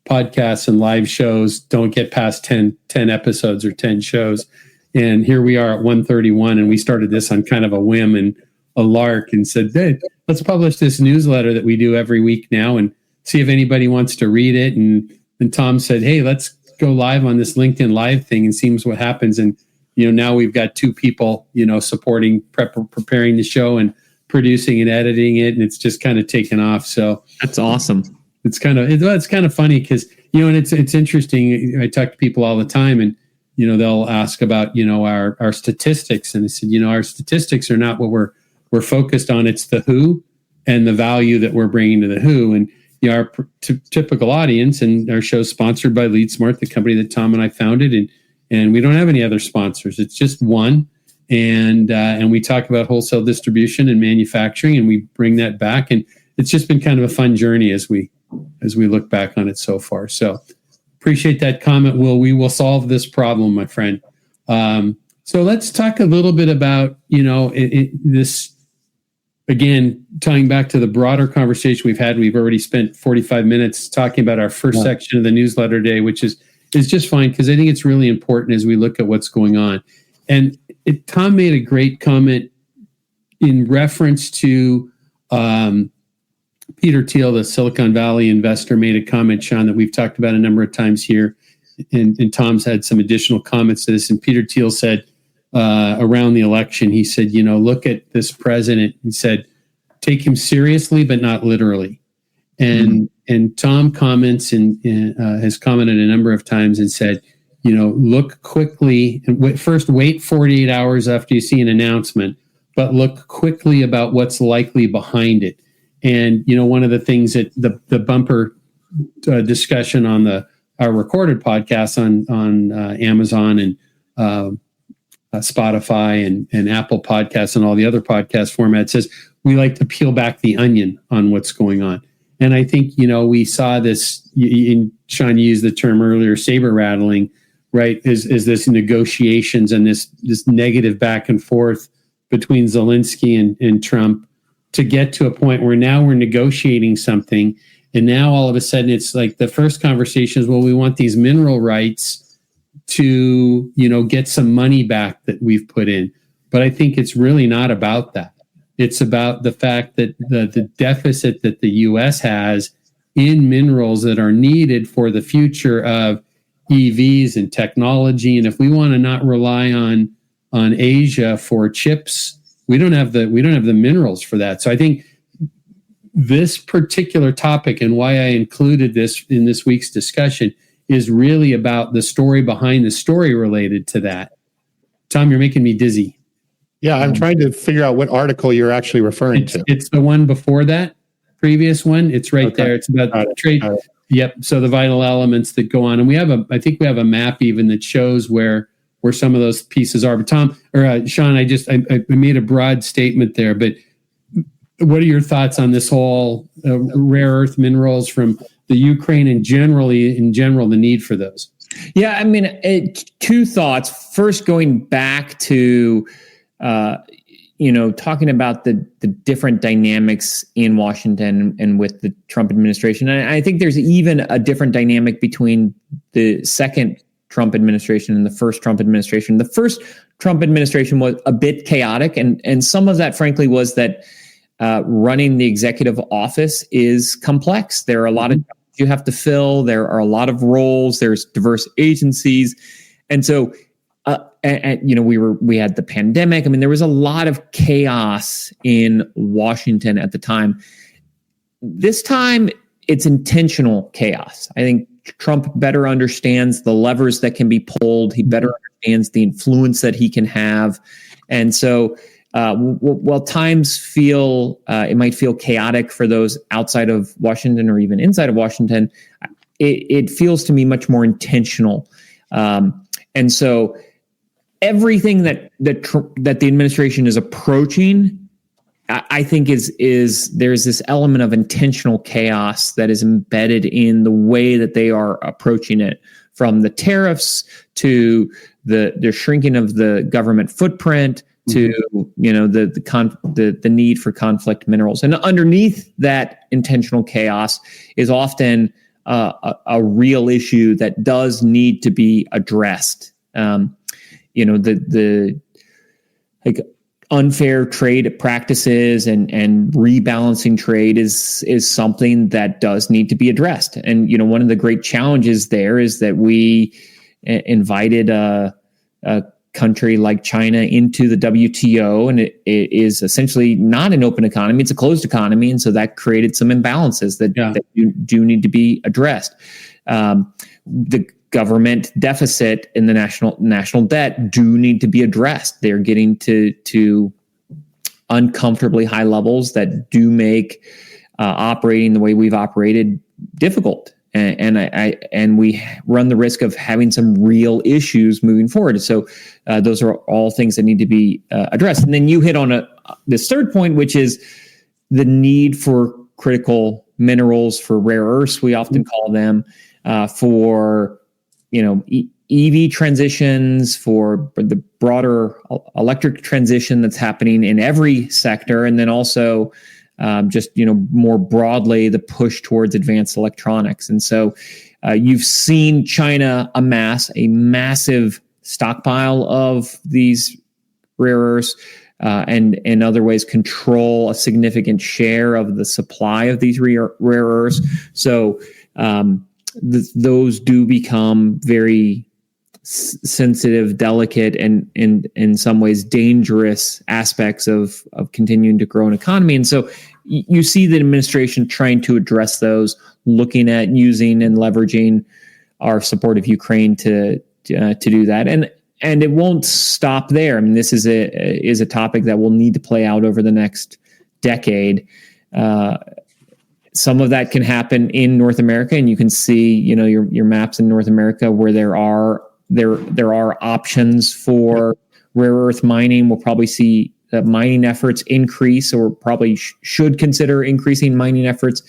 podcasts and live shows don't get past 10 episodes or 10 shows. And here we are at 131, and we started this on kind of a whim and a lark and said, hey, let's publish this newsletter that we do every week now and see if anybody wants to read it. And Tom said, hey, let's go live on this LinkedIn Live thing and see what happens. And, now we've got two people, supporting, preparing the show and producing and editing it. And it's just kind of taken off. So that's awesome. It's kind of funny because, and it's interesting. I talk to people all the time, and, they'll ask about, our statistics. And I said, our statistics are not what we're focused on. It's the who and the value that we're bringing to the who. And our typical audience, and our show's sponsored by LeadSmart, the company that Tom and I founded, and we don't have any other sponsors. It's just one. And we talk about wholesale distribution and manufacturing, and we bring that back. And it's just been kind of a fun journey as we look back on it so far. So appreciate that comment, Will. We will solve this problem, my friend. So let's talk a little bit about, this, again, tying back to the broader conversation we've had. We've already spent 45 minutes talking about our first section of the newsletter today, which is just fine, because I think it's really important as we look at what's going on. And Tom made a great comment in reference to Peter Thiel, the Silicon Valley investor, made a comment, Shawn, that we've talked about a number of times here. And Tom's had some additional comments to this. And Peter Thiel said around the election, he said, look at this president. He said, take him seriously, but not literally. And Tom comments and has commented a number of times and said, look quickly and first wait 48 hours after you see an announcement, but look quickly about what's likely behind it. And, one of the things that the bumper discussion on our recorded podcast on Amazon and Spotify and Apple Podcasts and all the other podcast formats says we like to peel back the onion on what's going on. And I think, we saw this, Shawn used the term earlier, saber rattling, right, is this negotiations and this negative back and forth between Zelensky and Trump to get to a point where now we're negotiating something. And now all of a sudden it's like the first conversation is, well, we want these mineral rights to, get some money back that we've put in. But I think it's really not about that. It's about the fact that the deficit that the U.S. has in minerals that are needed for the future of EVs and technology. And if we want to not rely on Asia for chips, we don't have the minerals for that. So I think this particular topic, and why I included this in this week's discussion, is really about the story behind the story related to that. Tom, you're making me dizzy. Yeah, I'm trying to figure out what article you're actually referring to. It's the one before that, previous one. It's right there. It's about trade. Yep. So the vital elements that go on, and I think we have a map even that shows where some of those pieces are. But Tom or Shawn, I made a broad statement there, but what are your thoughts on this whole rare earth minerals from the Ukraine and in general, the need for those? Yeah, I mean, two thoughts. First, going back to, talking about the different dynamics in Washington and with the Trump administration. And I think there's even a different dynamic between the second Trump administration and the first Trump administration. The first Trump administration was a bit chaotic, and some of that, frankly, was that running the executive office is complex. There are a lot of jobs you have to fill. There are a lot of roles. There's diverse agencies, and so we had the pandemic. I mean, there was a lot of chaos in Washington at the time. This time, it's intentional chaos. I think Trump better understands the levers that can be pulled. He better understands the influence that he can have. And so while times it might feel chaotic for those outside of Washington or even inside of Washington, it feels to me much more intentional. And so everything that the administration is approaching, I think there's this element of intentional chaos that is embedded in the way that they are approaching it, from the tariffs to the shrinking of the government footprint to the need for conflict minerals. And underneath that intentional chaos is often a real issue that does need to be addressed. Unfair trade practices and rebalancing trade is something that does need to be addressed. And, one of the great challenges there is that we invited a country like China into the WTO, and it is essentially not an open economy. It's a closed economy. And so that created some imbalances that do need to be addressed. The government deficit and the national debt do need to be addressed. They're getting to uncomfortably high levels that do make operating the way we've operated difficult, and we run the risk of having some real issues moving forward. So those are all things that need to be addressed. And then you hit on this third point, which is the need for critical minerals, for rare earths, we often call them, for EV transitions, for the broader electric transition that's happening in every sector. And then also more broadly, the push towards advanced electronics. And so you've seen China amass a massive stockpile of these rare earths, and in other ways control a significant share of the supply of these rare earths. So those do become very sensitive, delicate, and in some ways dangerous aspects of continuing to grow an economy. And so you see the administration trying to address those, looking at using and leveraging our support of Ukraine to do that. And it won't stop there. I mean, this is a topic that will need to play out over the next decade. Some of that can happen in North America, and you can see, your maps in North America where there are options for rare earth mining. We'll probably see mining efforts increase, or probably should consider increasing mining efforts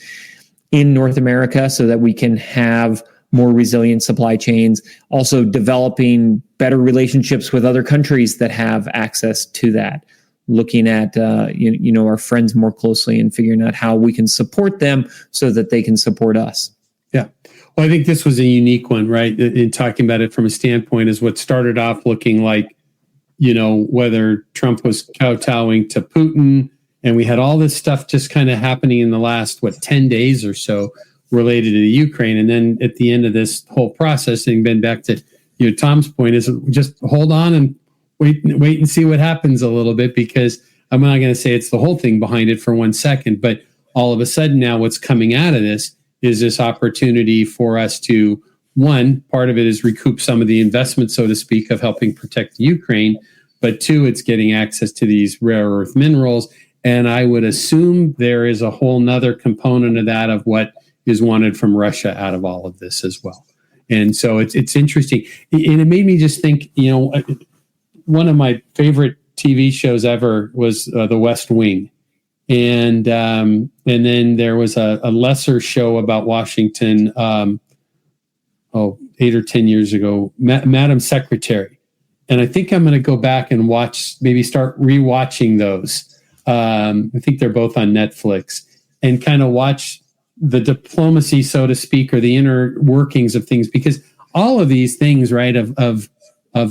in North America so that we can have more resilient supply chains. Also developing better relationships with other countries that have access to that. Looking at our friends more closely and figuring out how we can support them so that they can support us. Yeah. Well, I think this was a unique one, right? In talking about it from a standpoint is what started off looking like, whether Trump was kowtowing to Putin, and we had all this stuff just kind of happening in the last, 10 days or so related to the Ukraine. And then at the end of this whole process, and been back to Tom's point, is just hold on and wait and see what happens a little bit, because I'm not going to say it's the whole thing behind it for 1 second, but all of a sudden now what's coming out of this is this opportunity for us to, one, part of it is recoup some of the investment, so to speak, of helping protect Ukraine, but two, it's getting access to these rare earth minerals. And I would assume there is a whole nother component of that, of what is wanted from Russia out of all of this as well. And so it's interesting. And it made me just think, one of my favorite TV shows ever was The West Wing. and then there was a lesser show about Washington 8 or 10 years ago, Madam Secretary. And I think I'm going to go back and maybe start rewatching those. I think they're both on Netflix, and kind of watch the diplomacy, so to speak, or the inner workings of things, because all of these things, right, of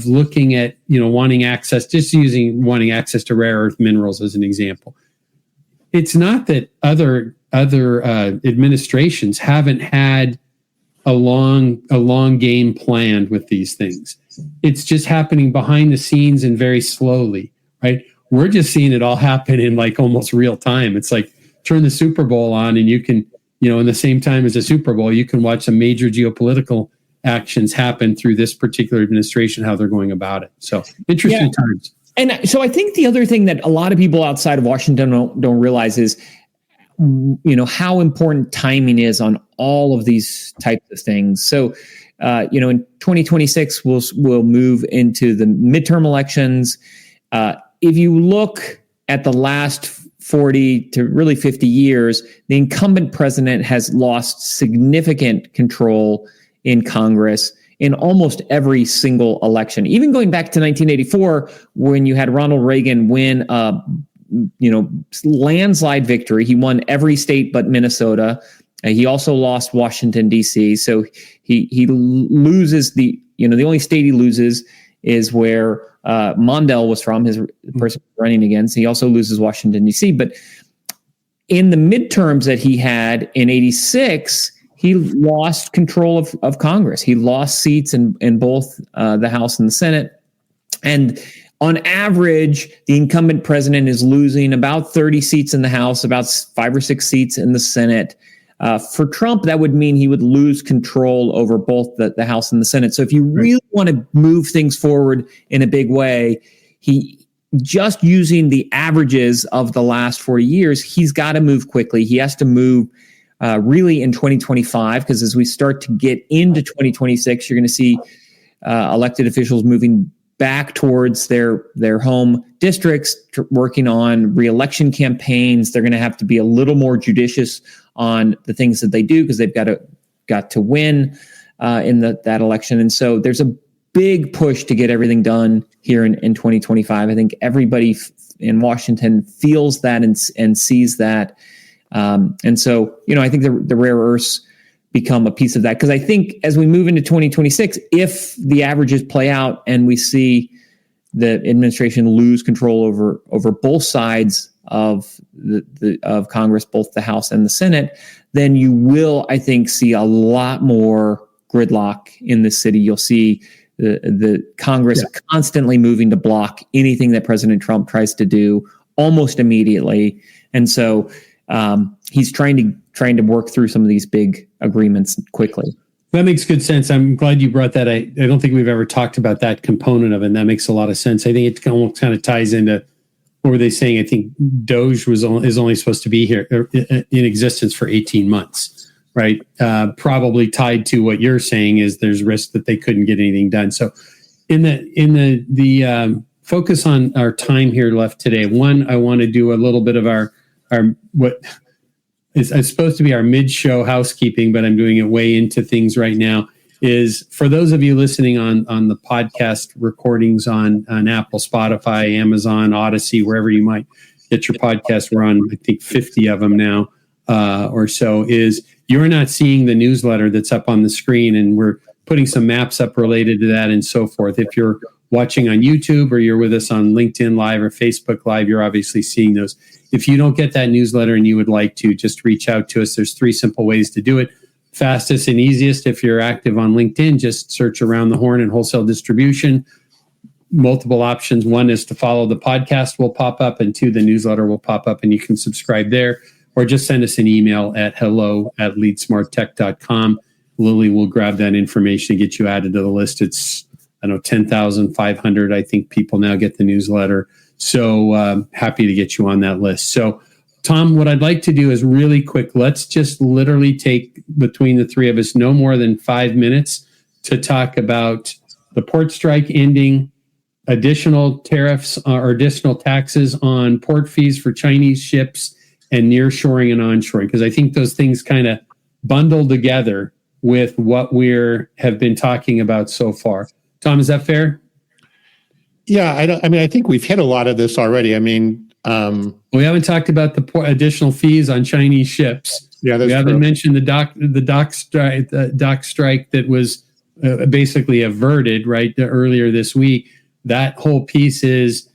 looking at, wanting access to rare earth minerals as an example. It's not that other administrations haven't had a long game planned with these things. It's just happening behind the scenes and very slowly, right? We're just seeing it all happen in like almost real time. It's like turn the Super Bowl on and you can, in the same time as the Super Bowl, you can watch some major geopolitical actions happen through this particular administration, how they're going about it. So interesting times. And so I think the other thing that a lot of people outside of Washington don't realize is, how important timing is on all of these types of things. So, in 2026, we'll move into the midterm elections. If you look at the last 40 to really 50 years, the incumbent president has lost significant control in Congress in almost every single election. Even going back to 1984, when you had Ronald Reagan win landslide victory. He won every state but Minnesota. He also lost Washington, D.C. So he loses the only state he loses is where Mondale was from, the person running against. He also loses Washington, D.C. But in the midterms that he had in 86, he lost control of Congress. He lost seats in both the House and the Senate. And on average, the incumbent president is losing about 30 seats in the House, about 5 or 6 seats in the Senate. For Trump, that would mean he would lose control over both the House and the Senate. So if you really want to move things forward in a big way, just using the averages of the last 40 years, he's got to move quickly. He has to move really in 2025, because as we start to get into 2026, you're going to see elected officials moving back towards their home districts, working on re-election campaigns. They're going to have to be a little more judicious on the things that they do, because they've got to win in that election. And so there's a big push to get everything done here in 2025. I think everybody in Washington feels that and sees that. And so, I think the rare earths become a piece of that, because I think as we move into 2026, if the averages play out and we see the administration lose control over both sides of of Congress, both the House and the Senate, then you will, I think, see a lot more gridlock in the city. You'll see the Congress constantly moving to block anything that President Trump tries to do almost immediately. And so he's trying to work through some of these big agreements quickly. That makes good sense. I'm glad you brought that. I don't think we've ever talked about that component of it, and that makes a lot of sense. I think it almost kind of ties into, what were they saying? I think Doge is only supposed to be here in existence for 18 months, right? Probably tied to what you're saying is there's risk that they couldn't get anything done. So in the focus on our time here left today, one, I want to do a little bit of our what is supposed to be our mid-show housekeeping, but I'm doing it way into things right now, is for those of you listening on the podcast recordings on Apple, Spotify, Amazon, Odyssey, wherever you might get your podcast. We're on, I think, 50 of them now or so, is you're not seeing the newsletter that's up on the screen, and we're putting some maps up related to that and so forth. If you're watching on YouTube or you're with us on LinkedIn Live or Facebook Live, you're obviously seeing those. If you don't get that newsletter and you would like to, just reach out to us. There's 3 simple ways to do it. Fastest and easiest, if you're active on LinkedIn, just search Around the Horn and Wholesale Distribution. Multiple options. 1 is to follow the podcast will pop up, and 2, the newsletter will pop up, and you can subscribe there, or just send us an email at hello@leadsmarttech.com. Lily will grab that information and get you added to the list. It's 10,500, I think, people now get the newsletter. So happy to get you on that list. So, Tom, what I'd like to do is really quick. Let's just literally take, between the 3 of us, no more than 5 minutes to talk about the port strike ending, additional tariffs or additional taxes on port fees for Chinese ships, and nearshoring and onshoring, because I think those things kind of bundle together with what have been talking about so far. Tom, is that fair? Yeah, I think we've hit a lot of this already. We haven't talked about the additional fees on Chinese ships. Yeah, that's we haven't true. mentioned the dock strike that was basically averted right earlier this week. That whole piece is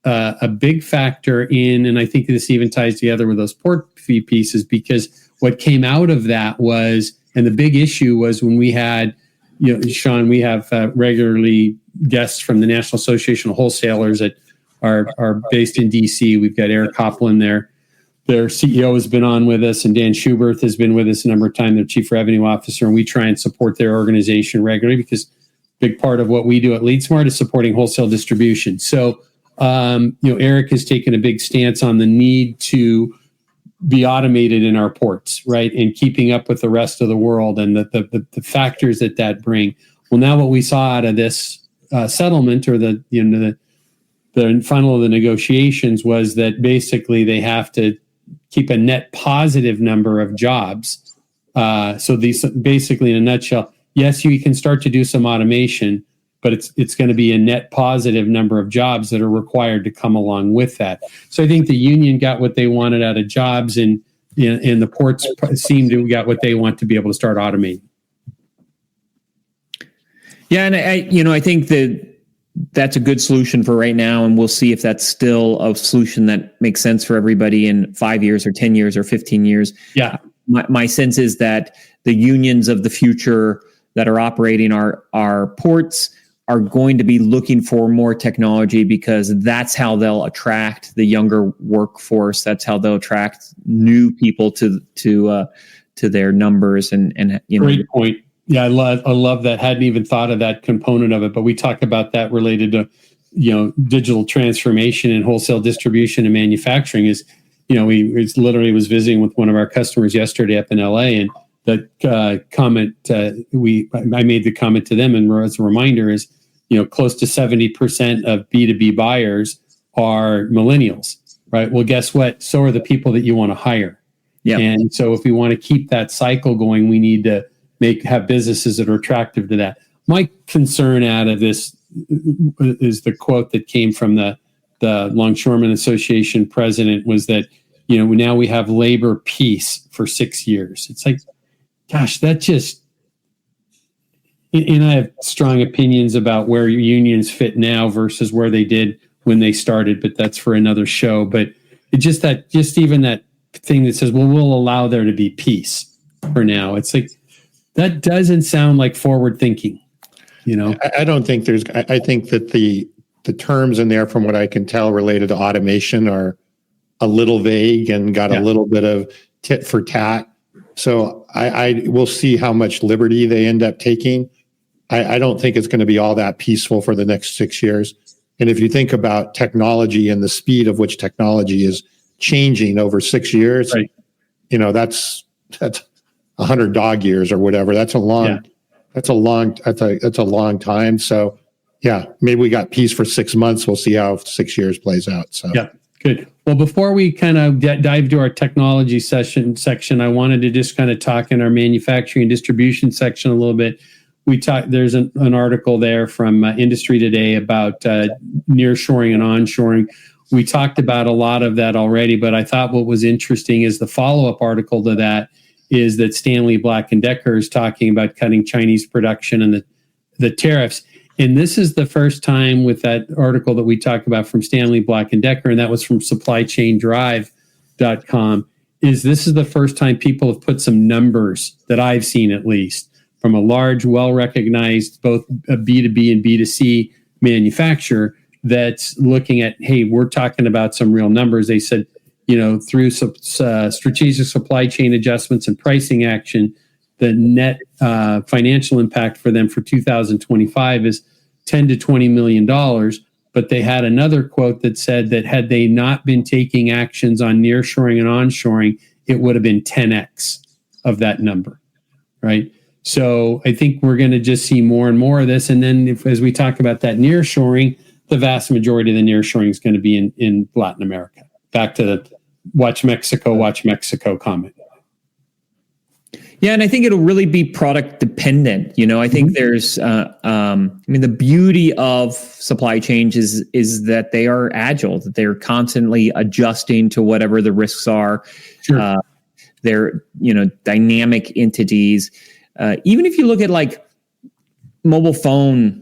a big factor in, and I think this even ties together with those port fee pieces, because what came out of that was, and the big issue was when we had, Shawn, we have regularly guests from the National Association of Wholesalers that are based in DC. We've got Eric Copland there. Their CEO has been on with us, and Dan Schubert has been with us a number of times, their Chief Revenue Officer, and we try and support their organization regularly, because a big part of what we do at LeadSmart is supporting wholesale distribution. So, Eric has taken a big stance on the need to be automated in our ports, right, and keeping up with the rest of the world and the factors that bring. Well, now what we saw out of this settlement, or the funnel of the negotiations, was that basically they have to keep a net positive number of jobs. So these, basically, in a nutshell, yes, you can start to do some automation, but it's going to be a net positive number of jobs that are required to come along with that. So I think the union got what they wanted out of jobs, and the ports seem to get what they want to be able to start automating. Yeah, and I think that's a good solution for right now, and we'll see if that's still a solution that makes sense for everybody in 5 years or 10 years or 15 years. Yeah. My sense is that the unions of the future that are operating our ports are going to be looking for more technology, because that's how they'll attract the younger workforce. That's how they'll attract new people to their numbers. And Great point. Yeah, I love that. Hadn't even thought of that component of it, but we talk about that related to, digital transformation and wholesale distribution and manufacturing. Is, we literally was visiting with one of our customers yesterday up in LA, and the comment I made the comment to them, and as a reminder, is close to 70% of B2B buyers are millennials, right? Well, guess what? So are the people that you want to hire. Yeah. And so if we want to keep that cycle going, we need to have businesses that are attractive to that. My concern out of this is the quote that came from the Longshoremen Association president, was that, now we have labor peace for 6 years. It's like, gosh, that just, and I have strong opinions about where unions fit now versus where they did when they started, but that's for another show. But even that thing that says, well, we'll allow there to be peace for now. It's like, that doesn't sound like forward thinking, I don't think I think that the terms in there, from what I can tell, related to automation are a little vague and got a little bit of tit for tat. So I will see how much liberty they end up taking. I don't think it's going to be all that peaceful for the next 6 years. And if you think about technology and the speed of which technology is changing over 6 years, right, that's 100 dog years or whatever. That's a long time. So yeah, maybe we got peace for 6 months. We'll see how 6 years plays out. So yeah, good. Well, before we kind of dive to our technology section, I wanted to just kind of talk in our manufacturing and distribution section a little bit. There's an article there from Industry Today about nearshoring and onshoring. We talked about a lot of that already, but I thought what was interesting is the follow-up article to that is that Stanley Black & Decker is talking about cutting Chinese production and the tariffs. And this is the first time with that article that we talked about from Stanley Black & Decker, and that was from supplychaindrive.com, this is the first time people have put some numbers that I've seen, at least, from a large, well-recognized, both a B2B and B2C manufacturer that's looking at, hey, we're talking about some real numbers. They said, through strategic supply chain adjustments and pricing action, the net financial impact for them for 2025 is $10 to $20 million. But they had another quote that said that had they not been taking actions on nearshoring and onshoring, it would have been 10x of that number, right? So I think we're going to just see more and more of this. And then as we talk about that nearshoring, the vast majority of the nearshoring is going to be in Latin America. Back to watch Mexico comment. Yeah, and I think it'll really be product dependent. I think there's, the beauty of supply chains is that they are agile, that they're constantly adjusting to whatever the risks are. Sure. They're, dynamic entities. Even if you look at like mobile phone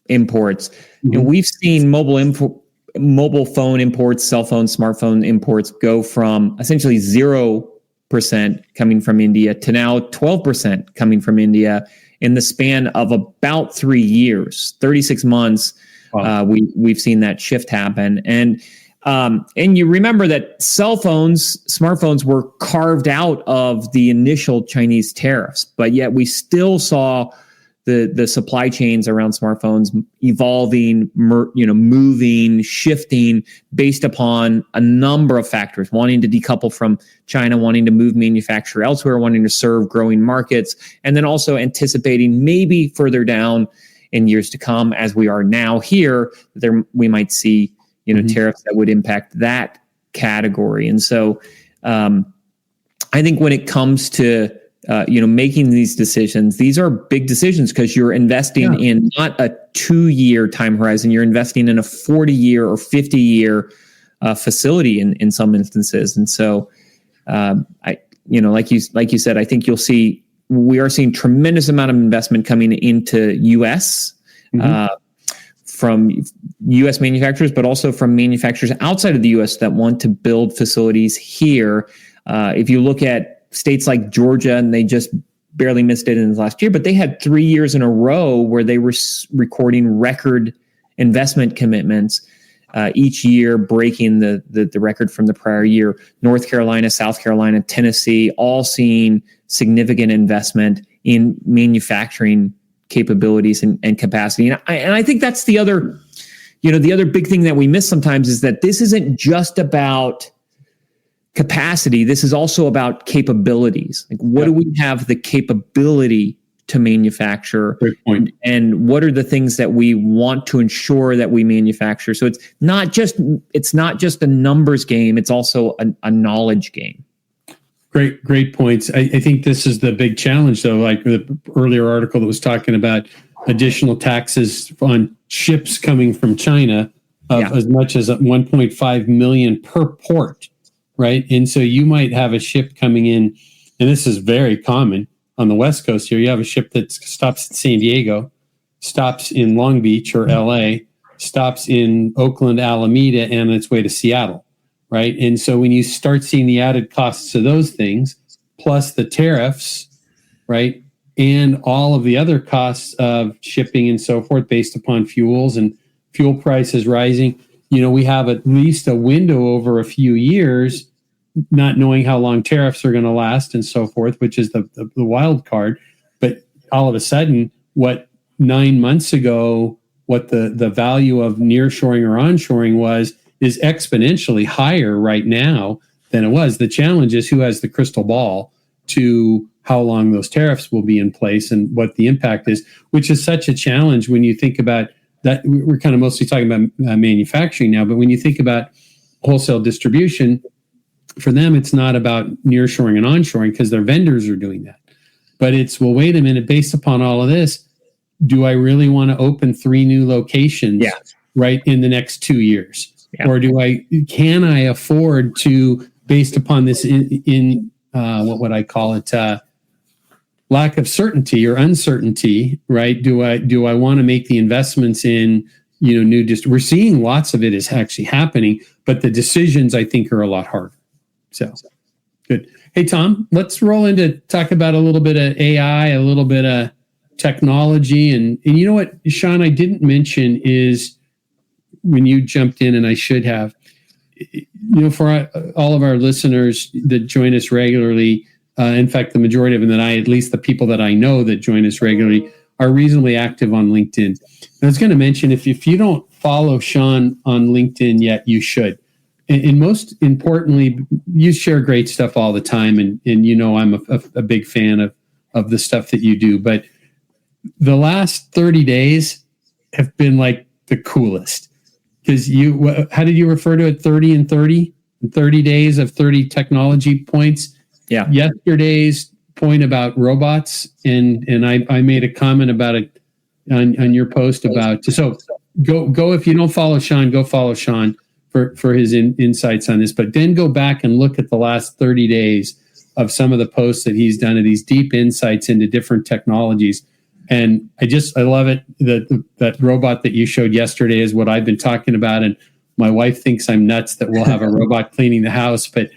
imports, we've seen mobile phone imports, cell phone, smartphone imports go from essentially 0% coming from India to now 12% coming from India in the span of about 3 years, 36 months. Wow. We've seen that shift happen. And you remember that smartphones were carved out of the initial Chinese tariffs, but yet we still saw the supply chains around smartphones evolving, moving, shifting based upon a number of factors, wanting to decouple from China, wanting to move manufacture elsewhere, wanting to serve growing markets, and then also anticipating maybe further down in years to come, as we are now here, we might see tariffs that would impact that category. And so I think when it comes to making these decisions, these are big decisions because you're investing in not a 2-year time horizon. You're investing in a 40-year or 50-year facility in some instances. And so, like you said, I think we are seeing tremendous amount of investment coming into U.S. From U.S. manufacturers, but also from manufacturers outside of the U.S. that want to build facilities here. If you look at states like Georgia, and they just barely missed it in the last year, but they had 3 years in a row where they were recording record investment commitments, each year breaking the record from the prior year. North Carolina, South Carolina, Tennessee, all seeing significant investment in manufacturing capabilities and capacity. And I think that's the other big thing that we miss sometimes is that this isn't just about capacity. This is also about capabilities. Like, what do we have the capability to manufacture? Great point. And what are the things that we want to ensure that we manufacture? So it's not just a numbers game. It's also a knowledge game. Great points. I think this is the big challenge, though. Like the earlier article that was talking about additional taxes on ships coming from China of as much as 1.5 million per port. Right. And so you might have a ship coming in, and this is very common on the West Coast here. You have a ship that stops in San Diego, stops in Long Beach or LA, stops in Oakland, Alameda, and on its way to Seattle. Right. And so when you start seeing the added costs of those things, plus the tariffs, right, and all of the other costs of shipping and so forth based upon fuels and fuel prices rising, we have at least a window over a few years, not knowing how long tariffs are going to last and so forth, which is the wild card. But all of a sudden, what 9 months ago, what the value of nearshoring or onshoring was, is exponentially higher right now than it was. The challenge is who has the crystal ball to how long those tariffs will be in place and what the impact is, which is such a challenge when you think about that. We're kind of mostly talking about manufacturing now, but when you think about wholesale distribution, for them, it's not about nearshoring and onshoring because their vendors are doing that. But it's, well, wait a minute, based upon all of this, do I really want to open 3 new locations right in the next 2 years? Yeah. Or can I afford to, based upon this in what would I call it, lack of certainty or uncertainty, right? Do I want to make the investments in, new we're seeing lots of it is actually happening, but the decisions I think are a lot harder. So good. Hey, Tom, let's roll into talk about a little bit of AI, a little bit of technology. And you know what, Shawn, I didn't mention is when you jumped in, and I should have, for all of our listeners that join us regularly, in fact, the majority of them at least the people that I know that join us regularly are reasonably active on LinkedIn. And I was going to mention, if you don't follow Shawn on LinkedIn yet, you should. And most importantly, you share great stuff all the time. And I'm a big fan of the stuff that you do. But the last 30 days have been like the coolest. Because how did you refer to it? 30 and 30? 30 days of 30 technology points. Yeah. Yesterday's point about robots, and I made a comment about it on your post about. So go if you don't follow Shawn, go follow Shawn for his insights on this. But then go back and look at the last 30 days of some of the posts that he's done, of these deep insights into different technologies. And I love it. That robot that you showed yesterday is what I've been talking about. And my wife thinks I'm nuts that we'll have a robot cleaning the house. But,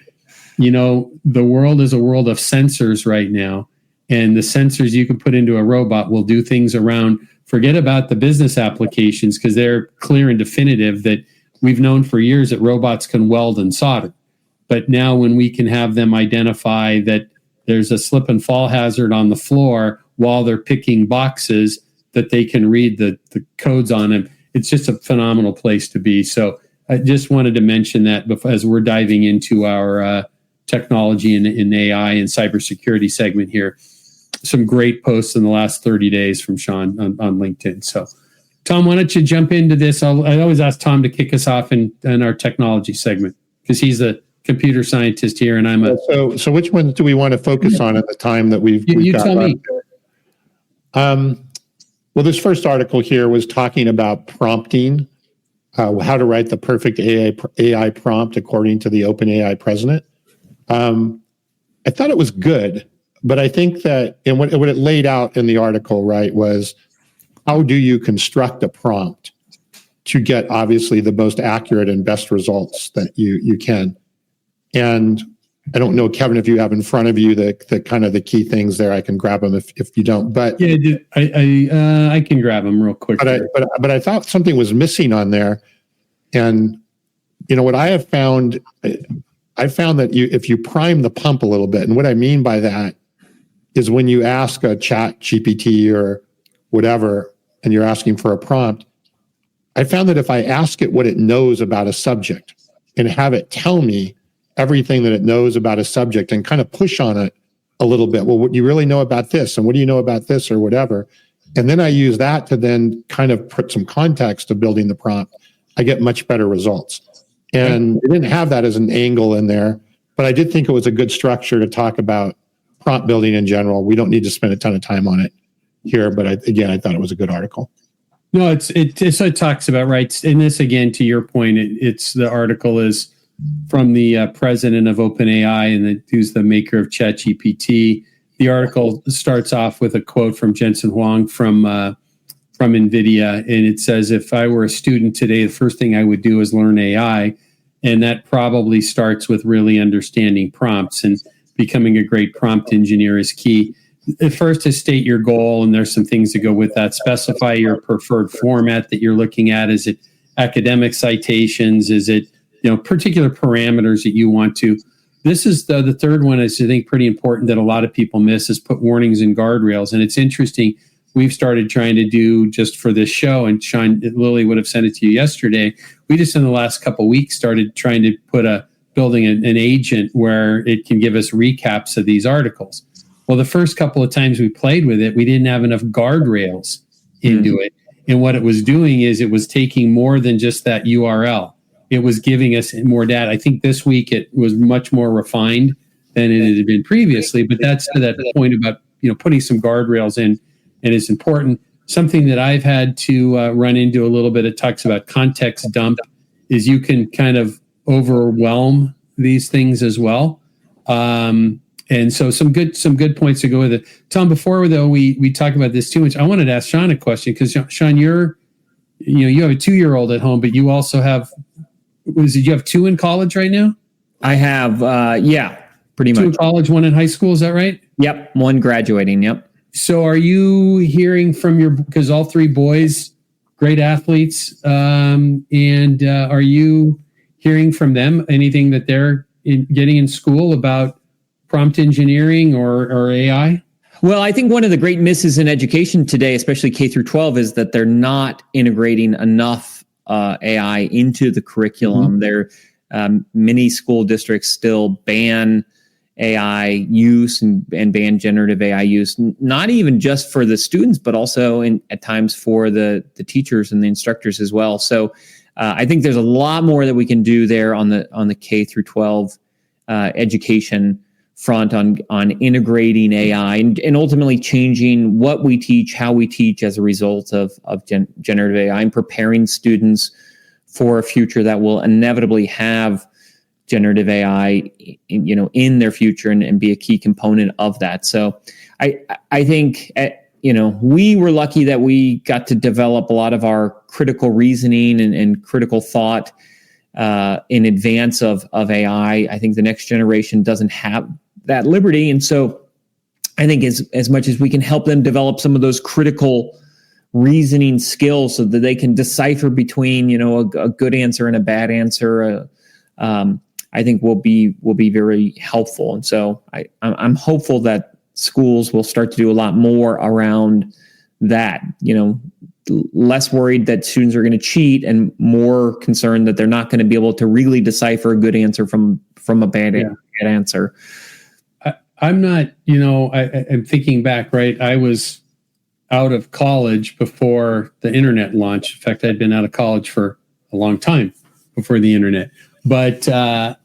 the world is a world of sensors right now. And the sensors you can put into a robot will do things around, forget about the business applications, because they're clear and definitive that we've known for years that robots can weld and solder. But now when we can have them identify that there's a slip and fall hazard on the floor while they're picking boxes, that they can read the codes on them, it's just a phenomenal place to be. So I just wanted to mention that as we're diving into our technology and AI and cybersecurity segment here. Some great posts in the last 30 days from Shawn on LinkedIn. So Tom, why don't you jump into this? I always ask Tom to kick us off in our technology segment, because he's a computer scientist here, and I'm a. So which ones do we want to focus on at the time that we've you got tell me. Well, this first article here was talking about prompting, how to write the perfect AI prompt according to the OpenAI president. I thought it was good, but I think that, and what it laid out in the article, right, was how do you construct a prompt to get obviously the most accurate and best results that you can. And I don't know, Kevin, if you have in front of you the kind of the key things there. I can grab them if you don't. But yeah, I can grab them real quick. But I thought something was missing on there. And what I have found, I found that if you prime the pump a little bit, and what I mean by that is when you ask a chat GPT or whatever, and you're asking for a prompt, I found that if I ask it what it knows about a subject and have it tell me everything that it knows about a subject and kind of push on it a little bit. Well, what do you really know about this? And what do you know about this or whatever? And then I use that to then kind of put some context to building the prompt. I get much better results. And I didn't have that as an angle in there, but I did think it was a good structure to talk about prompt building in general. We don't need to spend a ton of time on it here, but I thought it was a good article. No, it talks about, right, and this again, to your point, it's the article is from the president of OpenAI, and who's the maker of ChatGPT. The article starts off with a quote from Jensen Huang from NVIDIA, and it says, if I were a student today, the first thing I would do is learn AI, and that probably starts with really understanding prompts, and becoming a great prompt engineer is key. First is state your goal, and there's some things to go with that. Specify your preferred format that you're looking at. Is it academic citations? Is it particular parameters that you want to? This is the third one is, I think, pretty important that a lot of people miss, is put warnings and guardrails. And it's interesting. We've started trying to do just for this show, and Lily would have sent it to you yesterday. We just in the last couple of weeks started trying to put building an agent where it can give us recaps of these articles. Well, the first couple of times we played with it, we didn't have enough guardrails into it. And what it was doing is it was taking more than just that URL. It was giving us more data. I think this week it was much more refined than it had been previously, but that's to that point about, putting some guardrails in, and it's important. Something that I've had to run into a little bit, it talks about context dump, is you can kind of overwhelm these things as well. And so some good points to go with it. Tom, before though we talk about this too much, I wanted to ask Shawn a question, because Shawn, you have a 2-year-old at home, but you also have, you have 2 in college right now? I have, pretty much. 2 in college, 1 in high school, is that right? Yep, 1 graduating, yep. So are you hearing from because all 3 boys, great athletes, and are you hearing from them anything that they're getting in school about prompt engineering or AI? Well, I think one of the great misses in education today, especially K through 12, is that they're not integrating enough AI into the curriculum. There, many school districts still ban AI use and ban generative AI use, not even just for the students, but also at times for the teachers and the instructors as well. So I think there's a lot more that we can do there on the K through 12 education front on integrating AI and ultimately changing what we teach, how we teach as a result of generative AI, and preparing students for a future that will inevitably have generative AI, in their future and be a key component of that. So I think, we were lucky that we got to develop a lot of our critical reasoning and critical thought in advance of AI. I think the next generation doesn't have that liberty. And so I think as much as we can help them develop some of those critical reasoning skills so that they can decipher between, a good answer and a bad answer, I think will be very helpful. And so I'm hopeful that schools will start to do a lot more around that, less worried that students are going to cheat and more concerned that they're not going to be able to really decipher a good answer from a bad answer. I'm not, I'm thinking back, right? I was out of college before the internet launched. In fact, I'd been out of college for a long time before the internet. But, I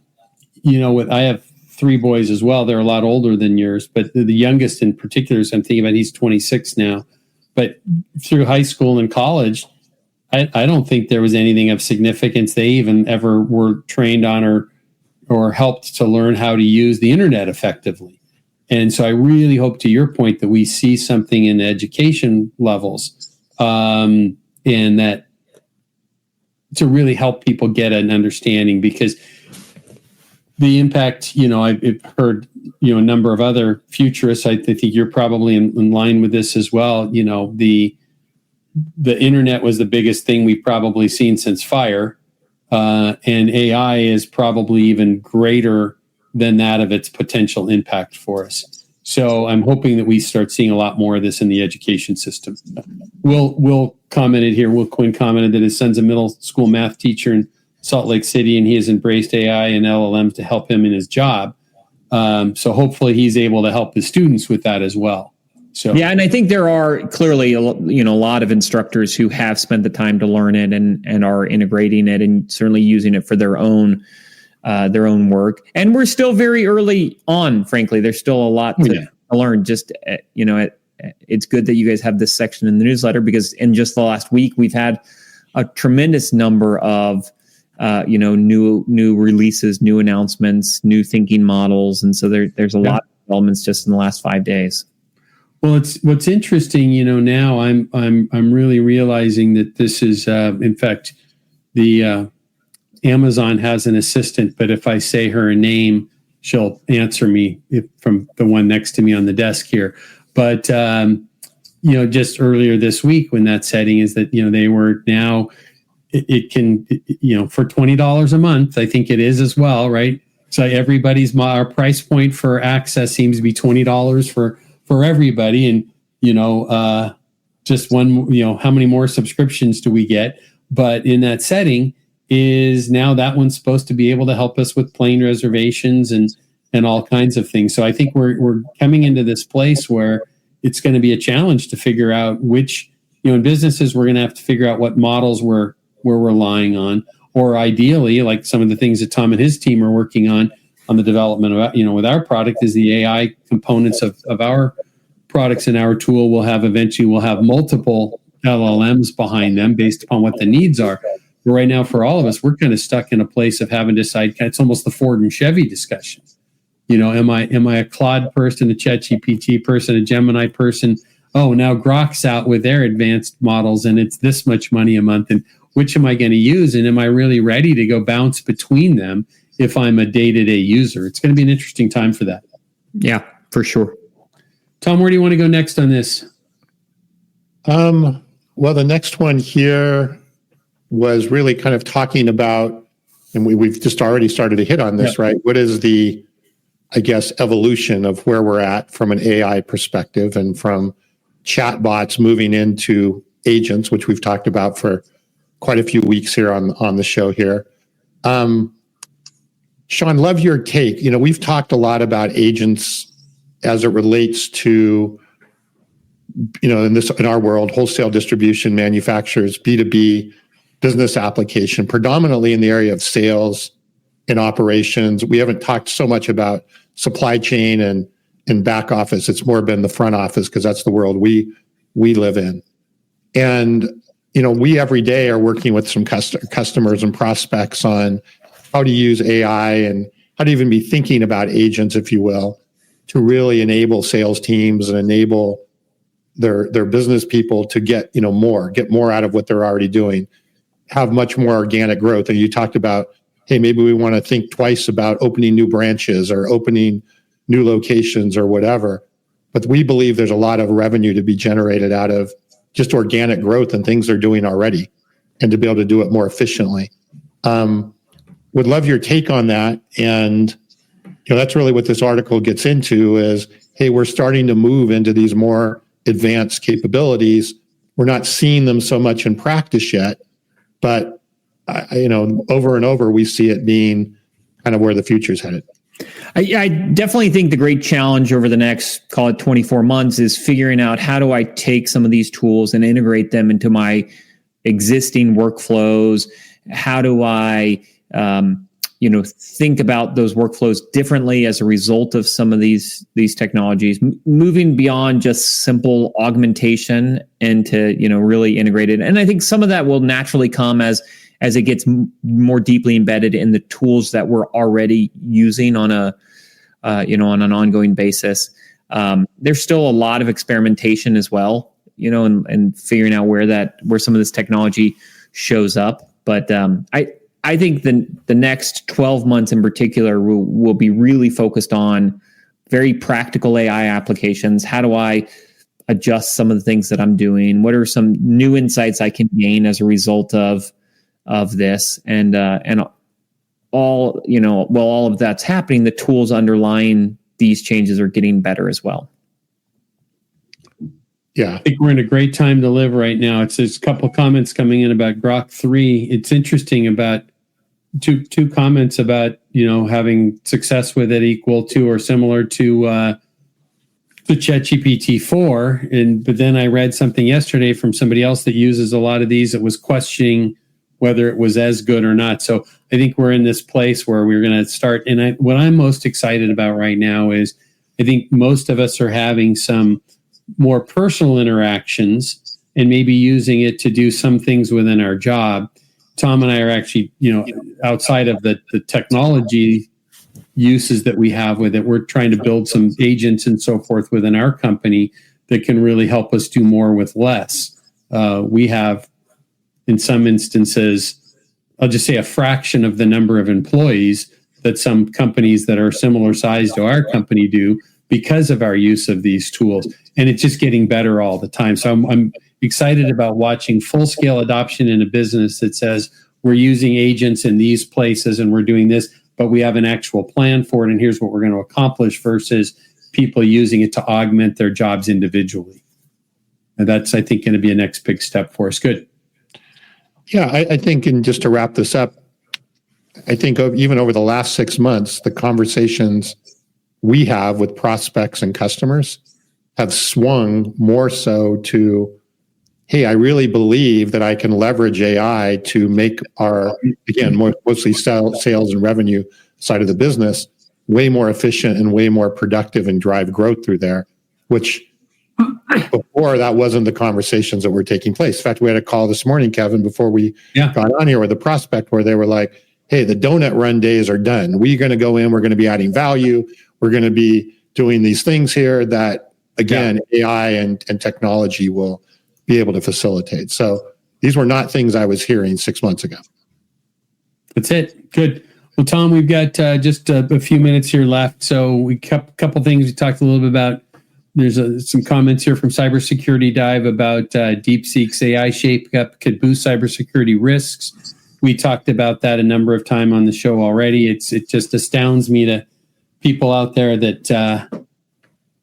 have 3 boys as well. They're a lot older than yours, but the youngest in particular, so I'm thinking about, he's 26 now. But through high school and college, I don't think there was anything of significance they even ever were trained on or helped to learn how to use the internet effectively. And so I really hope, to your point, that we see something in education levels and that to really help people get an understanding, because the impact, I've heard, a number of other futurists, I think you're probably in line with this as well. The internet was the biggest thing we've probably seen since fire. And AI is probably even greater than that of its potential impact for us. So I'm hoping that we start seeing a lot more of this in the education system. Will commented here, Will Quinn commented that his son's a middle school math teacher in Salt Lake City, and he has embraced AI and LLMs to help him in his job. So hopefully he's able to help the students with that as well. So yeah, and I think there are clearly a lot of instructors who have spent the time to learn it and are integrating it and certainly using it for their own work. And we're still very early on, frankly. There's still a lot to learn. Just, it's good that you guys have this section in the newsletter, because in just the last week, we've had a tremendous number of, new releases, new announcements, new thinking models. And so there's a lot of developments just in the last 5 days. Well, what's interesting, now I'm really realizing that this is, in fact, the Amazon has an assistant, but if I say her name, she'll answer me from the one next to me on the desk here. But, just earlier this week, when that setting is that, they were now, it can, for $20 a month, I think it is as well, right? So our price point for access seems to be $20 for everybody. And, just one, how many more subscriptions do we get? But in that setting, is now that one's supposed to be able to help us with plane reservations and all kinds of things. So I think we're coming into this place where it's going to be a challenge to figure out which, in businesses, we're going to have to figure out what models we're relying on, or ideally, like some of the things that Tom and his team are working on the development of, with our product, is the AI components of our products and our tool will have multiple LLMs behind them based upon what the needs are. But right now, for all of us, we're kind of stuck in a place of having to decide. It's almost the Ford and Chevy discussion. Am I a Claude person, a ChatGPT person, a Gemini person? Oh, now Grok's out with their advanced models, and it's this much money a month. And which am I going to use? And am I really ready to go bounce between them if I'm a day-to-day user? It's going to be an interesting time for that. Yeah, for sure. Tom, where do you want to go next on this? Well, the next one here was really kind of talking about, and we've just already started to hit on this, right? What is the, evolution of where we're at from an AI perspective, and from chatbots moving into agents, which we've talked about for quite a few weeks here on the show here. Shawn, love your take. We've talked a lot about agents as it relates to, in our world, wholesale distribution, manufacturers, B2B, business application, predominantly in the area of sales and operations. We haven't talked so much about supply chain and back office. It's more been the front office because that's the world we live in. And we every day are working with some customers and prospects on how to use AI and how to even be thinking about agents, if you will, to really enable sales teams and enable their business people to get more out of what they're already doing, have much more organic growth. And you talked about, hey, maybe we want to think twice about opening new branches or opening new locations or whatever. But we believe there's a lot of revenue to be generated out of just organic growth and things they're doing already, and to be able to do it more efficiently. Would love your take on that. And that's really what this article gets into is, hey, we're starting to move into these more advanced capabilities. We're not seeing them so much in practice yet, but over and over, we see it being kind of where the future's headed. I definitely think the great challenge over the next, call it 24 months, is figuring out how do I take some of these tools and integrate them into my existing workflows? How do I, think about those workflows differently as a result of some of these technologies, moving beyond just simple augmentation into, really integrated. And I think some of that will naturally come as it gets more deeply embedded in the tools that we're already using on on an ongoing basis. There's still a lot of experimentation as well, and figuring out where some of this technology shows up. But I think the next 12 months in particular will be really focused on very practical AI applications. How do I adjust some of the things that I'm doing? What are some new insights I can gain as a result of this? And all of that's happening, the tools underlying these changes are getting better as well. Yeah, I think we're in a great time to live right now. There's a couple of comments coming in about Grok 3. It's interesting about two comments about, having success with it equal to or similar to the ChatGPT 4. But then I read something yesterday from somebody else that uses a lot of these that was questioning whether it was as good or not. So I think we're in this place where we're going to start. And what I'm most excited about right now is I think most of us are having some more personal interactions and maybe using it to do some things within our job. Tom and I are actually, outside of the technology uses that we have with it, we're trying to build some agents and so forth within our company that can really help us do more with less. We have, in some instances, I'll just say a fraction of the number of employees that some companies that are similar size to our company do because of our use of these tools. And it's just getting better all the time. So I'm excited about watching full-scale adoption in a business that says we're using agents in these places and we're doing this, but we have an actual plan for it and here's what we're going to accomplish, versus people using it to augment their jobs individually. And that's, I think, going to be a next big step for us. Good. Yeah, I think, and just to wrap this up, I think even over the last 6 months, the conversations we have with prospects and customers have swung more so to, hey, I really believe that I can leverage AI to make our, again, mostly sales and revenue side of the business way more efficient and way more productive and drive growth through there, which before that wasn't the conversations that were taking place. In fact, we had a call this morning, Kevin, before we got on here with a prospect where they were like, hey, the donut run days are done. We're going to go in, we're going to be adding value. We're going to be doing these things here that, again, AI and technology will be able to facilitate. So these were not things I was hearing 6 months ago. That's it. Good. Well, Tom, we've got just a few minutes here left. So we kept a couple things we talked a little bit about. There's some comments here from Cybersecurity Dive about DeepSeek's AI shakeup could boost cybersecurity risks. We talked about that a number of times on the show already. It just astounds me to people out there that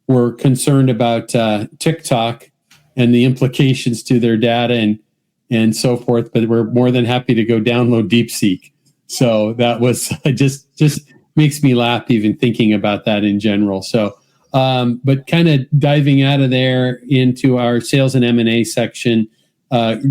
were concerned about TikTok and the implications to their data and so forth, but we're more than happy to go download DeepSeek. So that was just makes me laugh even thinking about that in general. So, but kind of diving out of there into our sales and M&A section,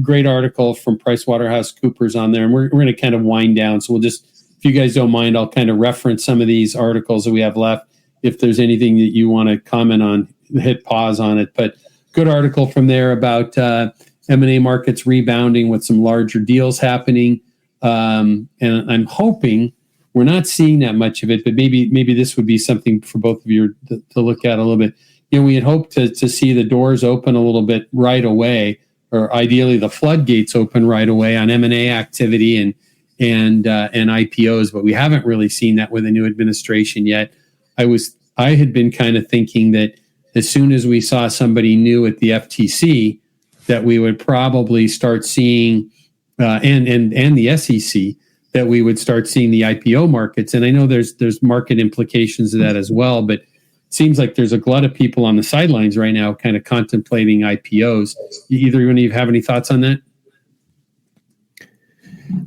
Great article from PricewaterhouseCoopers on there, and we're going to kind of wind down. So we'll just, if you guys don't mind, I'll kind of reference some of these articles that we have left. If there's anything that you want to comment on, hit pause on it. But good article from there about M&A markets rebounding with some larger deals happening. And I'm hoping we're not seeing that much of it, but maybe this would be something for both of you to look at a little bit. We had hoped to see the doors open a little bit right away, or ideally the floodgates open right away on M&A activity and IPOs, but we haven't really seen that with the new administration yet. I had been kind of thinking that as soon as we saw somebody new at the FTC, that we would probably start seeing, and the SEC, that we would start seeing the IPO markets. And I know there's market implications of that as well, but it seems like there's a glut of people on the sidelines right now kind of contemplating IPOs. Either one of you have any thoughts on that?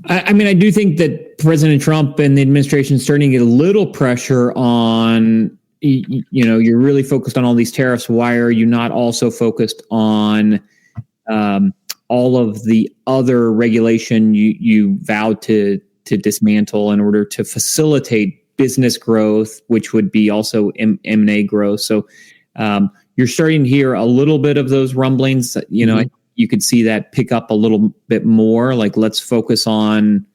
I mean, I do think that President Trump and the administration is starting to get a little pressure on, you're really focused on all these tariffs. Why are you not also focused on all of the other regulation you vowed to dismantle in order to facilitate business growth, which would be also M&A growth? So you're starting to hear a little bit of those rumblings. You could see that pick up a little bit more. Like, let's focus on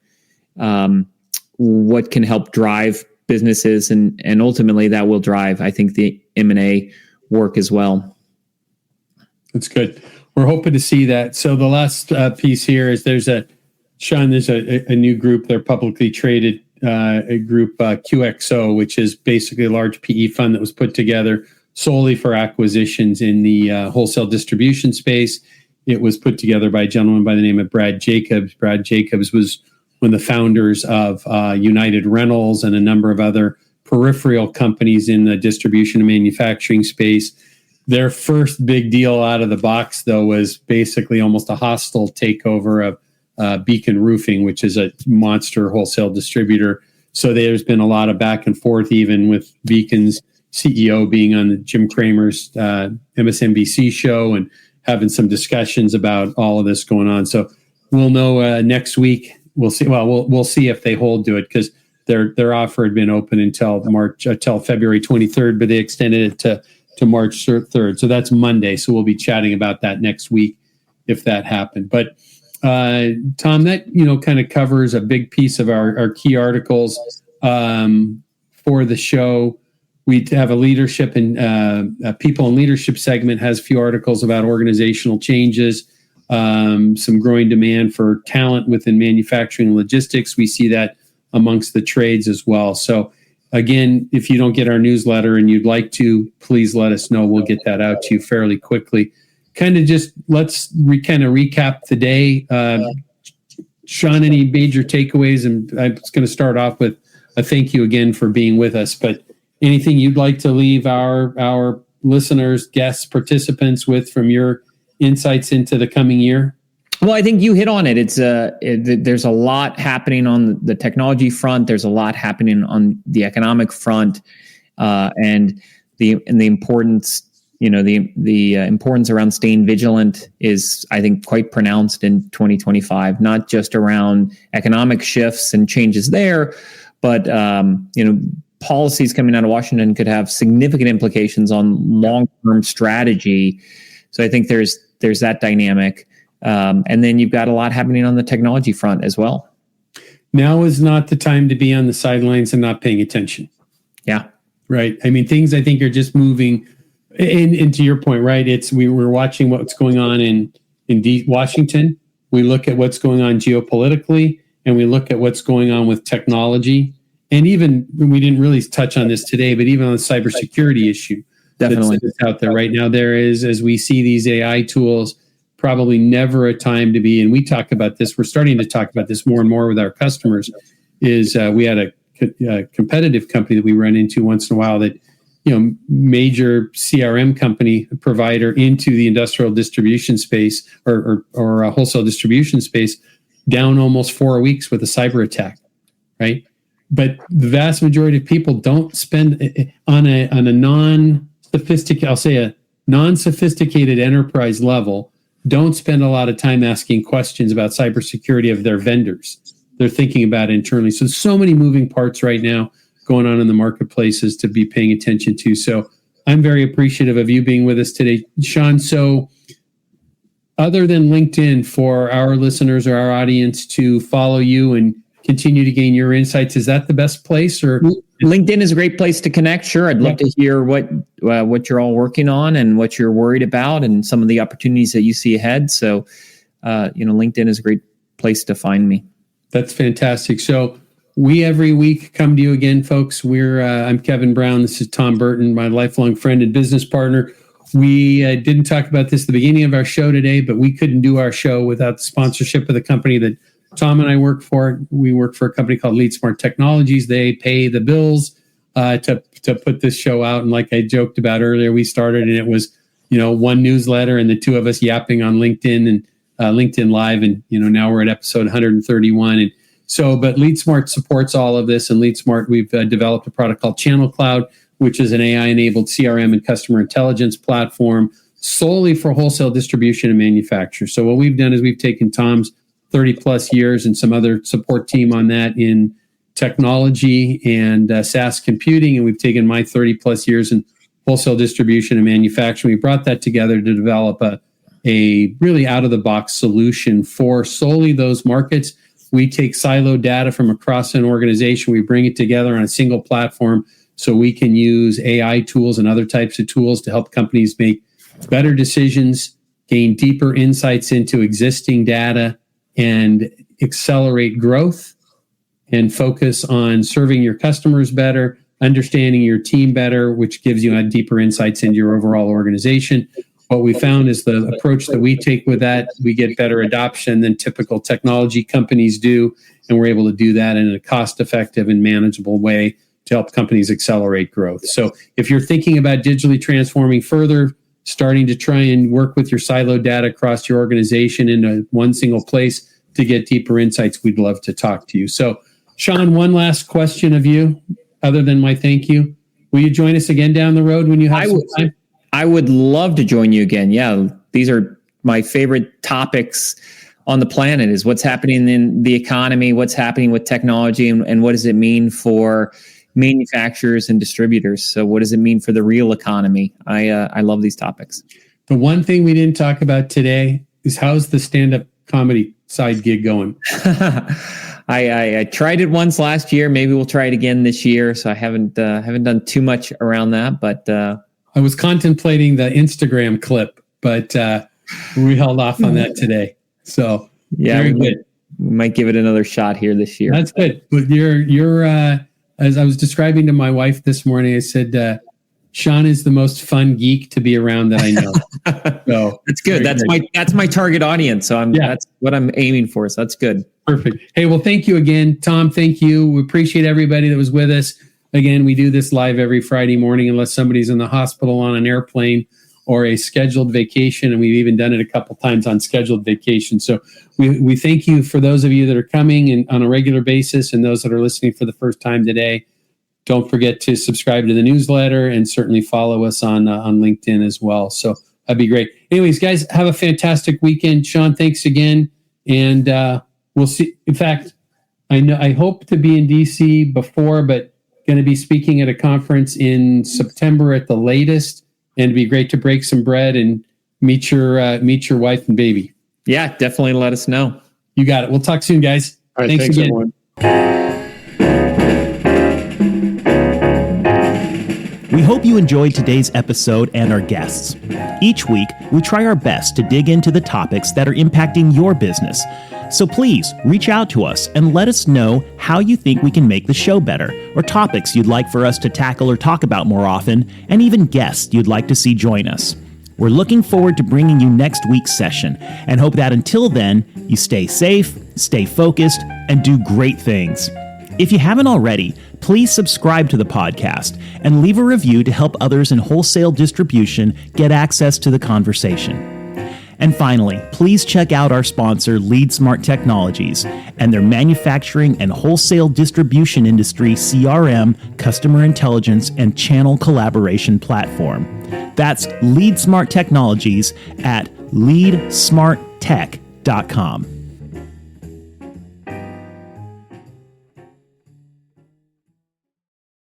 what can help drive businesses, and ultimately that will drive, I think, the M&A work as well. That's good. We're hoping to see that. So the last piece here is there's a new group. They're publicly traded, a group, QXO, which is basically a large PE fund that was put together solely for acquisitions in the wholesale distribution space. It was put together by a gentleman by the name of Brad Jacobs. Brad Jacobs was one of the founders of United Rentals and a number of other peripheral companies in the distribution and manufacturing space. Their first big deal out of the box, though, was basically almost a hostile takeover of Beacon Roofing, which is a monster wholesale distributor. So there's been a lot of back and forth, even with Beacon's CEO being on Jim Cramer's MSNBC show and having some discussions about all of this going on. So we'll know next week. We'll see. Well, we'll see if they hold to it, because their offer had been open until February 23rd, but they extended it to March 3rd. So that's Monday. So we'll be chatting about that next week if that happened. But Tom, that kind of covers a big piece of our key articles for the show. We have a leadership and people and leadership segment has a few articles about organizational changes, some growing demand for talent within manufacturing and logistics. We see that amongst the trades as well. So again, if you don't get our newsletter and you'd like to, please let us know. We'll get that out to you fairly quickly. Let's recap the day. Shawn, any major takeaways? And I'm just going to start off with a thank you again for being with us, but anything you'd like to leave our listeners, guests, participants with from your insights into the coming year? Well, I think you hit on it. There's a lot happening on the technology front. There's a lot happening on the economic front, and the importance. The importance around staying vigilant is, I think, quite pronounced in 2025. Not just around economic shifts and changes there, but policies coming out of Washington could have significant implications on long-term strategy. So I think there's that dynamic. And then you've got a lot happening on the technology front as well. Now is not the time to be on the sidelines and not paying attention. Yeah. Right. I mean, things I think are just moving. And to your point, right? We're watching what's going on in Washington. We look at what's going on geopolitically, and we look at what's going on with technology. And even, we didn't really touch on this today, but even on the cybersecurity issue definitely that's out there right now, there is, as we see these AI tools, probably never a time to be, and we talk about this, we're starting to talk about this more and more with our customers, is we had a competitive company that we run into once in a while that, major CRM company provider into the industrial distribution space or a wholesale distribution space, down almost 4 weeks with a cyber attack, right? But the vast majority of people don't spend on a non-sophisticated enterprise level. don't spend a lot of time asking questions about cybersecurity of their vendors. They're thinking about it internally. So many moving parts right now going on in the marketplaces to be paying attention to. So I'm very appreciative of you being with us today, Shawn. So other than LinkedIn, for our listeners or our audience to follow you and continue to gain your insights, is that the best place? Or LinkedIn is a great place to connect. Sure, I'd love to hear what you're all working on and what you're worried about, and some of the opportunities that you see ahead. So, LinkedIn is a great place to find me. That's fantastic. So we every week come to you again, folks. I'm Kevin Brown. This is Tom Burton, my lifelong friend and business partner. We didn't talk about this at the beginning of our show today, but we couldn't do our show without the sponsorship of the company that Tom and I work for. We work for a company called LeadSmart Technologies. They pay the bills to put this show out. And like I joked about earlier, we started and it was, one newsletter and the two of us yapping on LinkedIn and LinkedIn Live. And, now we're at episode 131. And so, but LeadSmart supports all of this. And LeadSmart, we've developed a product called Channel Cloud, which is an AI-enabled CRM and customer intelligence platform solely for wholesale distribution and manufacture. So what we've done is we've taken Tom's 30 plus years and some other support team on that in technology and SaaS computing. And we've taken my 30 plus years in wholesale distribution and manufacturing. We brought that together to develop a really out of the box solution for solely those markets. We take siloed data from across an organization. We bring it together on a single platform so we can use AI tools and other types of tools to help companies make better decisions, gain deeper insights into existing data, and accelerate growth and focus on serving your customers better, understanding your team better, which gives you deeper insights into your overall organization. What we found is the approach that we take with that, we get better adoption than typical technology companies do, and we're able to do that in a cost-effective and manageable way to help companies accelerate growth. So if you're thinking about digitally transforming further, starting to try and work with your siloed data across your organization in one single place to get deeper insights, we'd love to talk to you. So, Shawn, one last question of you, other than my thank you. Will you join us again down the road when you have some time? I would love to join you again. Yeah, these are my favorite topics on the planet, is what's happening in the economy, what's happening with technology, and what does it mean for manufacturers and distributors. So what does it mean for the real economy? I love these topics. The one thing we didn't talk about today is, how's the stand-up comedy side gig going? I tried it once last year. Maybe we'll try it again this year. So I haven't done too much around that, but I was contemplating the Instagram clip, but we held off on that today. So yeah, very good. We might give it another shot here this year. That's good. But you're as I was describing to my wife this morning, I said, Shawn is the most fun geek to be around that I know. So that's good. That's my target audience. So that's what I'm aiming for. So that's good. Perfect. Hey, well, thank you again, Tom. Thank you. We appreciate everybody that was with us. Again, we do this live every Friday morning, unless somebody's in the hospital, on an airplane, or a scheduled vacation. And we've even done it a couple times on scheduled vacation. So we thank you for those of you that are coming and on a regular basis, and those that are listening for the first time today. Don't forget to subscribe to the newsletter and certainly follow us on LinkedIn as well. So that'd be great. Anyways, guys, have a fantastic weekend. Shawn, thanks again. And we'll see. In fact, I hope to be in DC before, but going to be speaking at a conference in September at the latest. And it'd be great to break some bread and meet your wife and baby. Yeah, definitely let us know. You got it. We'll talk soon, guys. All right, thanks again, everyone. We hope you enjoyed today's episode and our guests. Each week, we try our best to dig into the topics that are impacting your business. So please reach out to us and let us know how you think we can make the show better, or topics you'd like for us to tackle or talk about more often, and even guests you'd like to see join us. We're looking forward to bringing you next week's session, and hope that until then, you stay safe, stay focused, and do great things. If you haven't already, please subscribe to the podcast and leave a review to help others in wholesale distribution get access to the conversation. And finally, please check out our sponsor, LeadSmart Technologies, and their manufacturing and wholesale distribution industry CRM, customer intelligence, and channel collaboration platform. That's LeadSmart Technologies at leadsmarttech.com.